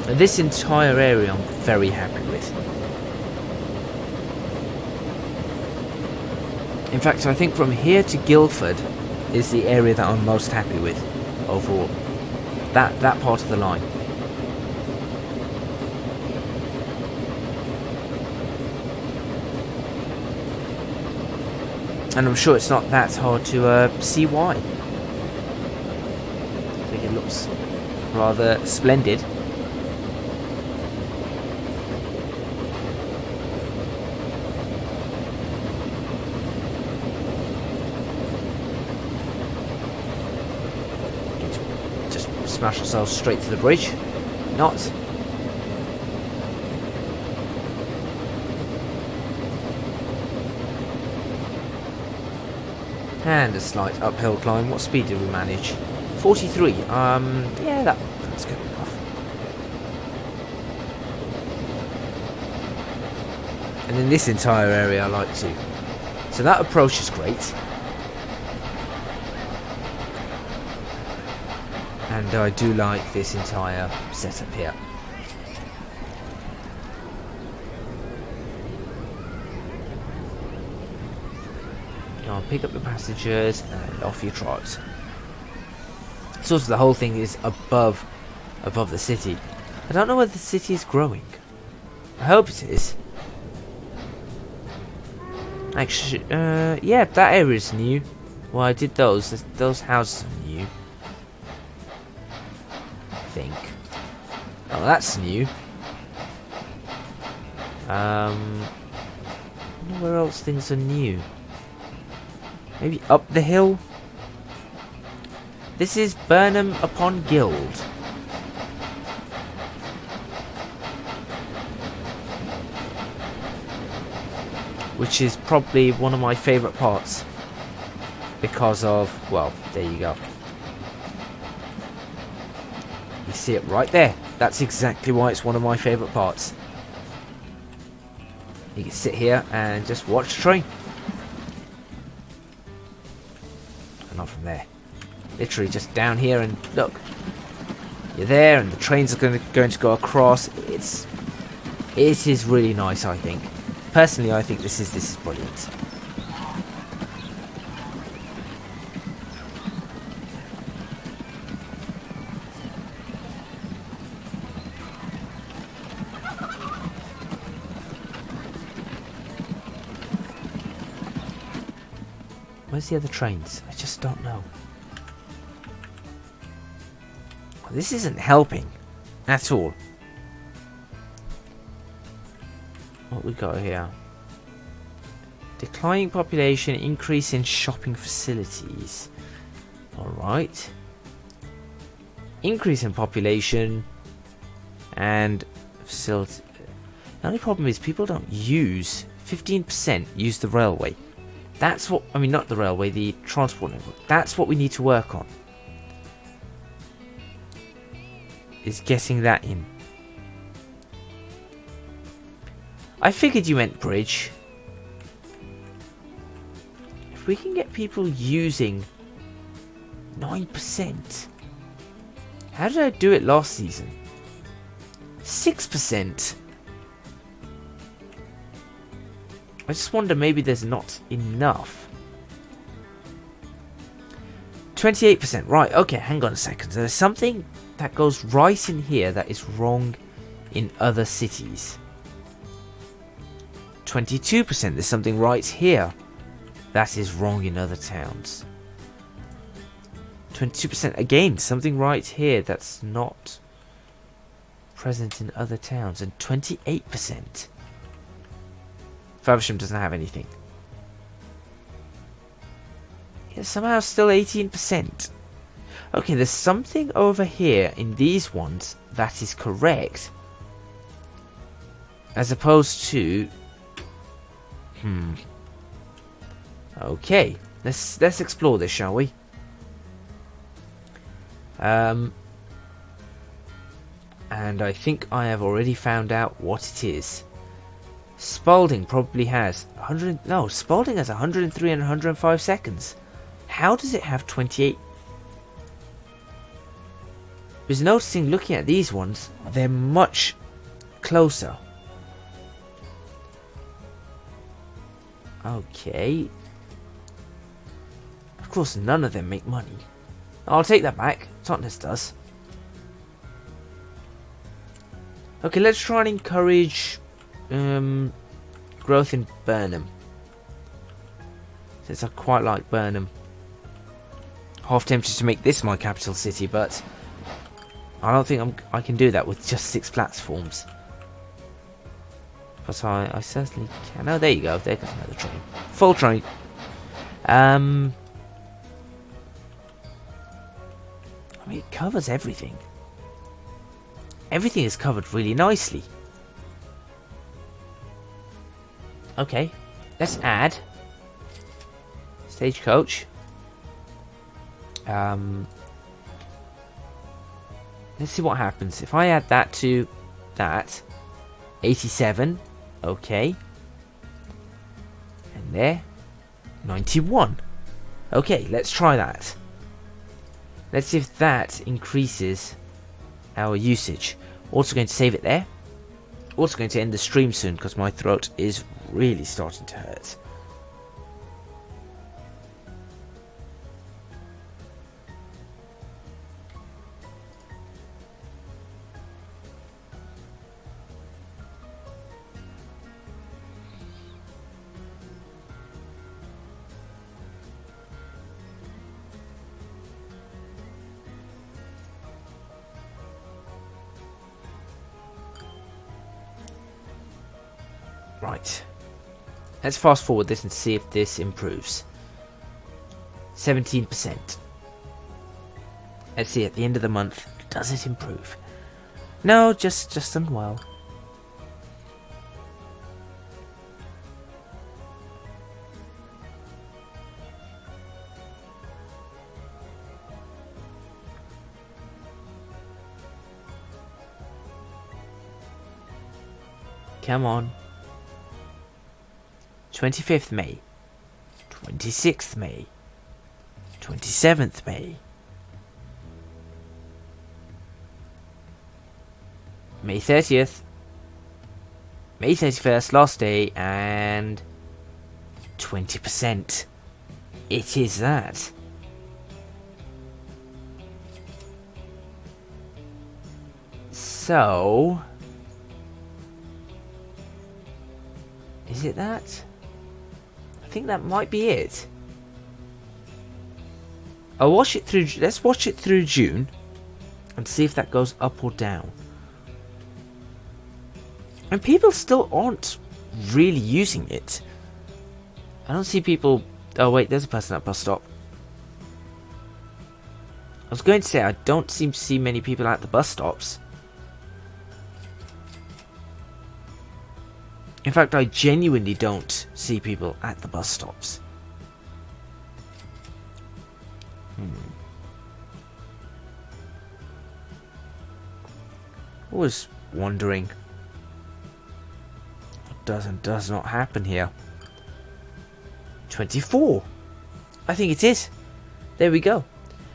S1: And this entire area I'm very happy with. In fact, I think from here to Guildford is the area that I'm most happy with overall. That part of the line. And I'm sure it's not that hard to see why. I think it looks rather splendid. Just smash ourselves straight to the bridge. Not. And a slight uphill climb. What speed did we manage? 43. Yeah, that's good enough. And in this entire area I like too. So that approach is great. And I do like this entire setup here. Pick up the passengers and off you trot. Sort of the whole thing is above the city. I don't know whether the city is growing. I hope it is. Actually, yeah, that area is new. Well, I did those. Those houses are new. I think. Oh, that's new. I wonder where else things are new. Maybe up the hill? This is Burnham upon Guild. Which is probably one of my favourite parts. Because of, well, there you go. You see it right there. That's exactly why it's one of my favourite parts. You can sit here and just watch the train. And not from there. Literally just down here and look. You're there and the trains are going to go across. It is really nice, I think. Personally, I think this is brilliant. Where's the other trains? I just don't know. Well, this isn't helping at all. What we got here? Declining population, increase in shopping facilities. Alright. Increase in population and facility. The only problem is people don't use 15% use the railway. That's what, I mean, not the railway, the transport network. That's what we need to work on. Is getting that in. I figured you meant bridge. If we can get people using 9%. How did I do it last season? 6%. I just wonder maybe there's not enough. 28%. Right, okay, hang on a second. There's something that goes right in here that is wrong in other cities. 22%. There's something right here that is wrong in other towns. 22%. Again, something right here that's not present in other towns. And 28%. Faversham doesn't have anything. Yeah, somehow still 18%. Okay, there's something over here in these ones that is correct. As opposed to... Okay, let's explore this, shall we? And I think I have already found out what it is. Spalding probably has 100. No, Spalding has 103 and 105 seconds. How does it have 28? Because noticing, looking at these ones, they're much closer. Okay. Of course, none of them make money. I'll take that back. Totnes does. Okay, let's try and encourage growth in Burnham. Since I quite like Burnham. Half tempted to make this my capital city, but I don't think I can do that with just 6 platforms. But I certainly can. Oh, there you go. There goes another train. Full train. I mean, it covers everything. Everything is covered really nicely. Okay, let's add stagecoach. Let's see what happens if I add that to that. 87. Okay. And there. 91. Okay, let's try that. Let's see if that increases our usage. Also going to save it there. Also going to end the stream soon because my throat is really starting to hurt. Right. Let's fast forward this and see if this improves. 17%. Let's see at the end of the month, does it improve? No, just unwell. Come on. 25th May. 26th May. 27th May. May 30th. May 31st, last day, and 20%. It is that. So... is it that? I think that might be it. I'll watch it through. Let's watch it through June and see if that goes up or down. And people still aren't really using it. I don't see people. Oh wait, there's a person at bus stop. I was going to say I don't seem to see many people at the bus stops. In fact, I genuinely don't see people at the bus stops. I was wondering what does and does not happen here. 24. I think it is. There we go.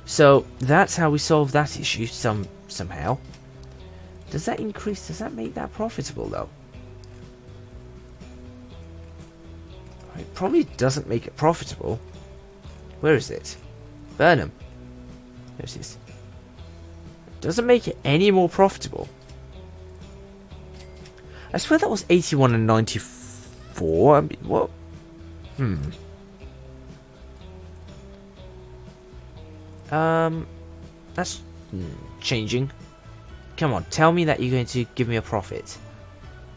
S1: So that's how we solve that issue somehow. Does that increase? Does that make that profitable though? It probably doesn't make it profitable. Where is it? Burnham. There's this. It doesn't make it any more profitable. I swear that was 81 and 94. I mean, what? That's changing. Come on, tell me that you're going to give me a profit.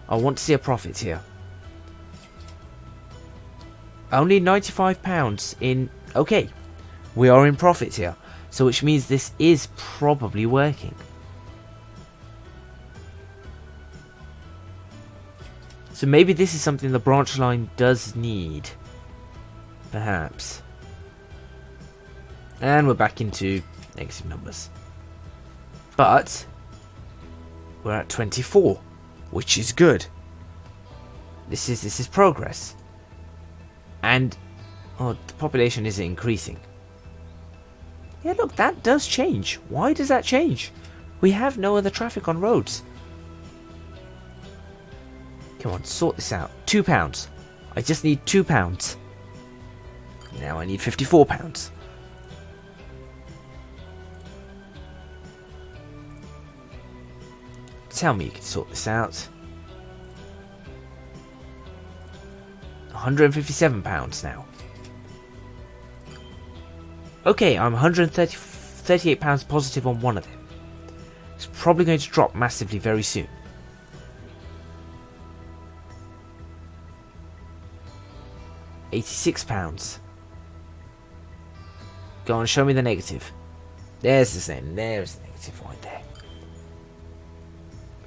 S1: I want to see a profit here. Only £95 in... okay, we are in profit here. So which means this is probably working. So maybe this is something the branch line does need. Perhaps. And we're back into negative numbers. But we're at 24, which is good. This is progress. And the population is increasing. Yeah, look, that does change. Why does that change? We have no other traffic on roads. Come on, sort this out. £2. I just need £2. Now I need £54. Tell me you can sort this out. £157 now. Okay, I'm £138 positive on one of them. It's probably going to drop massively very soon. £86. Go on, show me the negative. There's the same. There's the negative right there.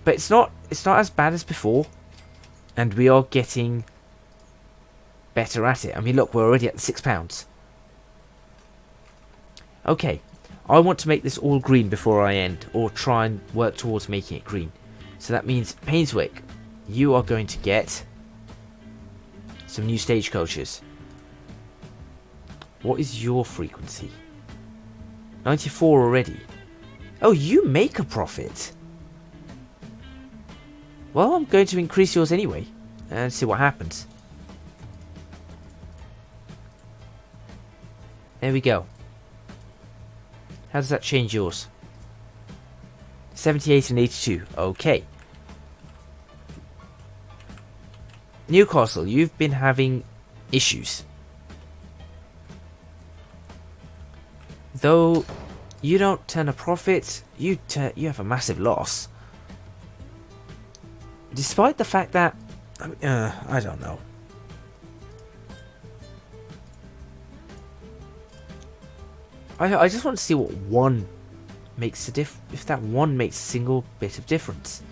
S1: But it's not as bad as before, and we are getting better at it. I mean, look, we're already at £6. Okay, I want to make this all green before I end, or try and work towards making it green. So that means Painswick, you are going to get some new stagecoaches. What is your frequency? 94 already. Oh, you make a profit. Well, I'm going to increase yours anyway and see what happens. There we go. How does that change yours? 78 and 82. Okay. Newcastle, you've been having issues. Though you don't turn a profit, you have a massive loss. Despite the fact that I mean, I don't know. I just want to see what one makes a if that one makes a single bit of difference.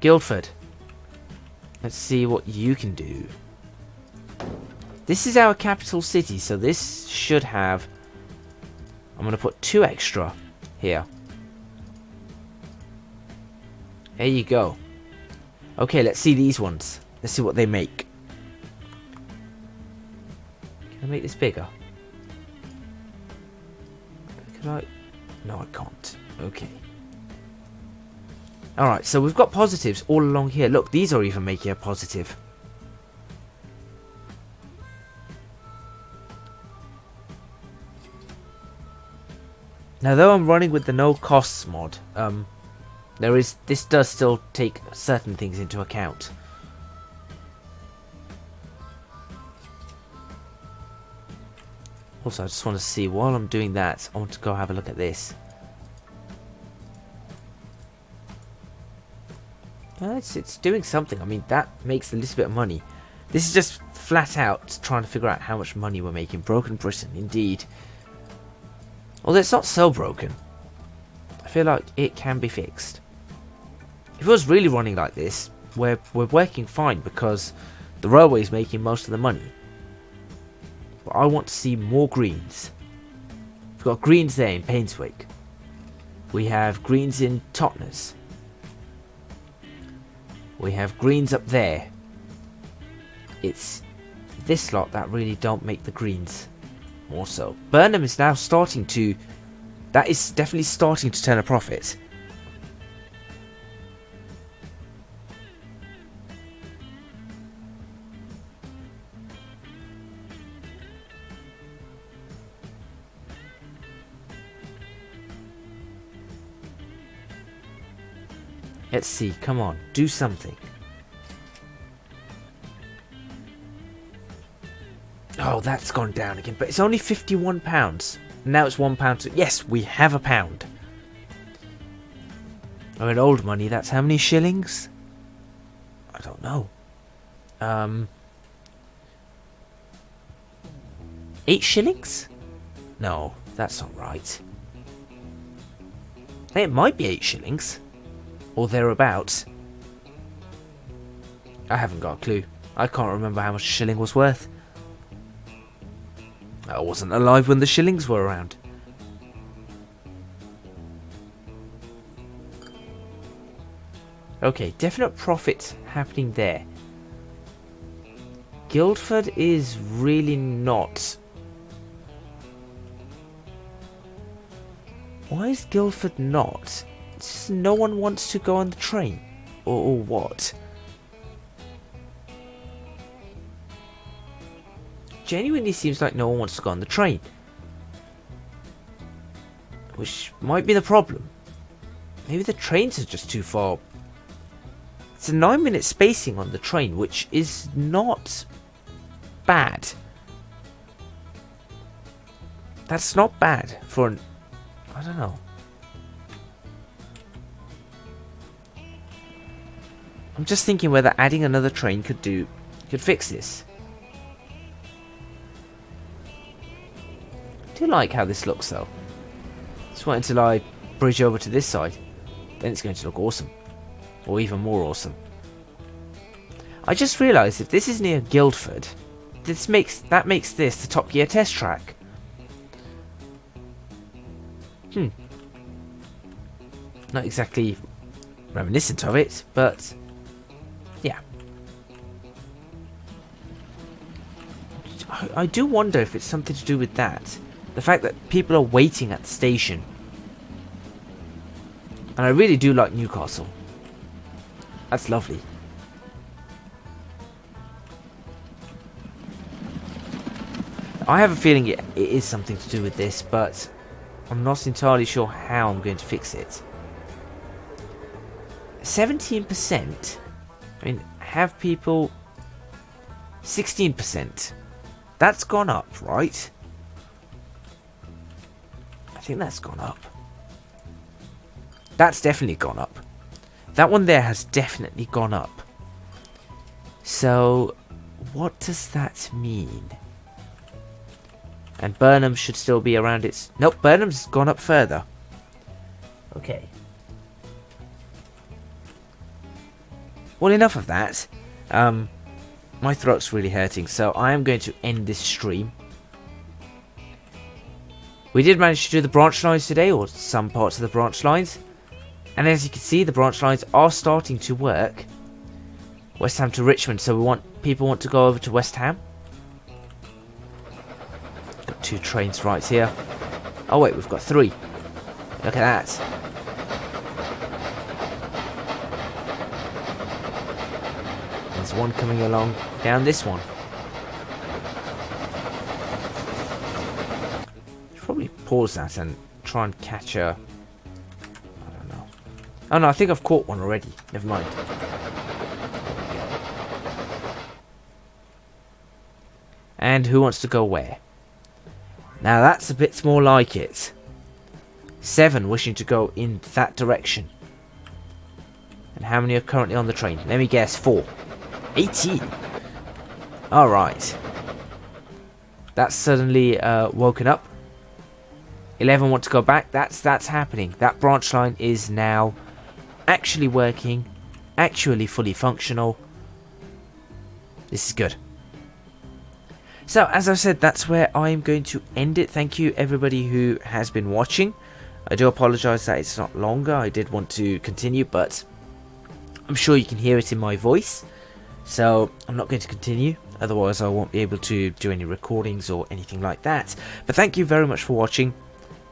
S1: Guildford. Let's see what you can do. This is our capital city, so this should have... I'm going to put 2 extra here. There you go. Okay, let's see these ones. Let's see what they make. Can I make this bigger? Could I? No, I can't. Okay. Alright, so we've got positives all along here. Look, these are even making a positive. Now, though I'm running with the no costs mod, this does still take certain things into account. Also, I just want to see, while I'm doing that, I want to go have a look at this. It's doing something. I mean, that makes a little bit of money. This is just flat out trying to figure out how much money we're making. Broken Britain, indeed. Although it's not so broken. I feel like it can be fixed. If it was really running like this, we're working fine because the railway is making most of the money. But I want to see more greens. We've got greens there in Painswick. We have greens in Totnes. We have greens up there. It's this lot that really don't make the greens more so. Burnham is now starting to... That is definitely starting to turn a profit. Let's see, come on, do something. Oh, that's gone down again, but it's only £51. Now it's £1. Yes, we have a pound. Oh, in old money, that's how many shillings? I don't know. 8 shillings? No, that's not right. It might be 8 shillings. Or thereabouts. I haven't got a clue. I can't remember how much a shilling was worth. I wasn't alive when the shillings were around. Okay, definite profit happening there. Guildford is really not... Why is Guildford not? It's just no one wants to go on the train. Or what? Genuinely seems like no one wants to go on the train. Which might be the problem. Maybe the trains are just too far. It's a 9-minute spacing on the train, which is not bad. That's not bad for an... I don't know. I'm just thinking whether adding another train could fix this. I do like how this looks though. Just wait until I bridge over to this side. Then it's going to look awesome. Or even more awesome. I just realised if this is near Guildford, that makes this the Top Gear test track. Not exactly reminiscent of it, but yeah. I do wonder if it's something to do with that. The fact that people are waiting at the station. And I really do like Newcastle. That's lovely. I have a feeling it is something to do with this, but I'm not entirely sure how I'm going to fix it. 17%? I mean, have people... 16%. That's gone up, right? I think that's gone up. That's definitely gone up. that one there has definitely gone up. So, what does that mean? And Burnham should still be around its... Nope, Burnham's gone up further. Okay. Well, enough of that. My throat's really hurting, so I am going to end this stream. We did manage to do the branch lines today, or some parts of the branch lines. And as you can see, the branch lines are starting to work. West Ham to Richmond, so people want to go over to West Ham. Got 2 trains right here. Oh wait, we've got 3. Look at that. There's one coming along down this one. Should probably pause that and try and catch a... I don't know. Oh no, I think I've caught one already. Never mind. And who wants to go where? Now that's a bit more like it. 7 wishing to go in that direction. And how many are currently on the train? Let me guess, 4. 18. Alright. That's suddenly woken up. 11 want to go back. That's happening. That branch line is now actually working. Actually fully functional. This is good. So, as I said, that's where I'm going to end it. Thank you, everybody who has been watching. I do apologise that it's not longer. I did want to continue, but I'm sure you can hear it in my voice. So, I'm not going to continue. Otherwise, I won't be able to do any recordings or anything like that. But thank you very much for watching.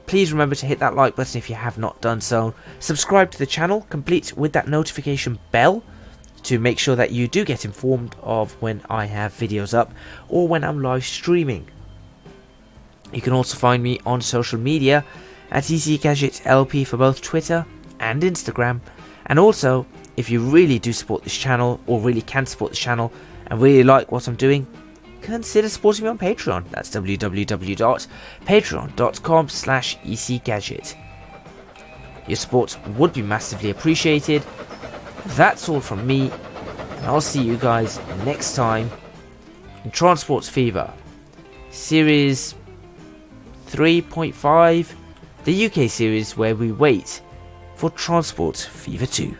S1: Please remember to hit that like button if you have not done so. Subscribe to the channel, complete with that notification bell, to make sure that you do get informed of when I have videos up or when I'm live streaming. You can also find me on social media at ECGadgetLP for both Twitter and Instagram. And also, if you really do support this channel, or really can support this channel, and really like what I'm doing, consider supporting me on Patreon. That's www.patreon.com/ECGadget. Your support would be massively appreciated. That's all from me, and I'll see you guys next time in Transport Fever Series 3.5, the UK series where we wait for Transport Fever 2.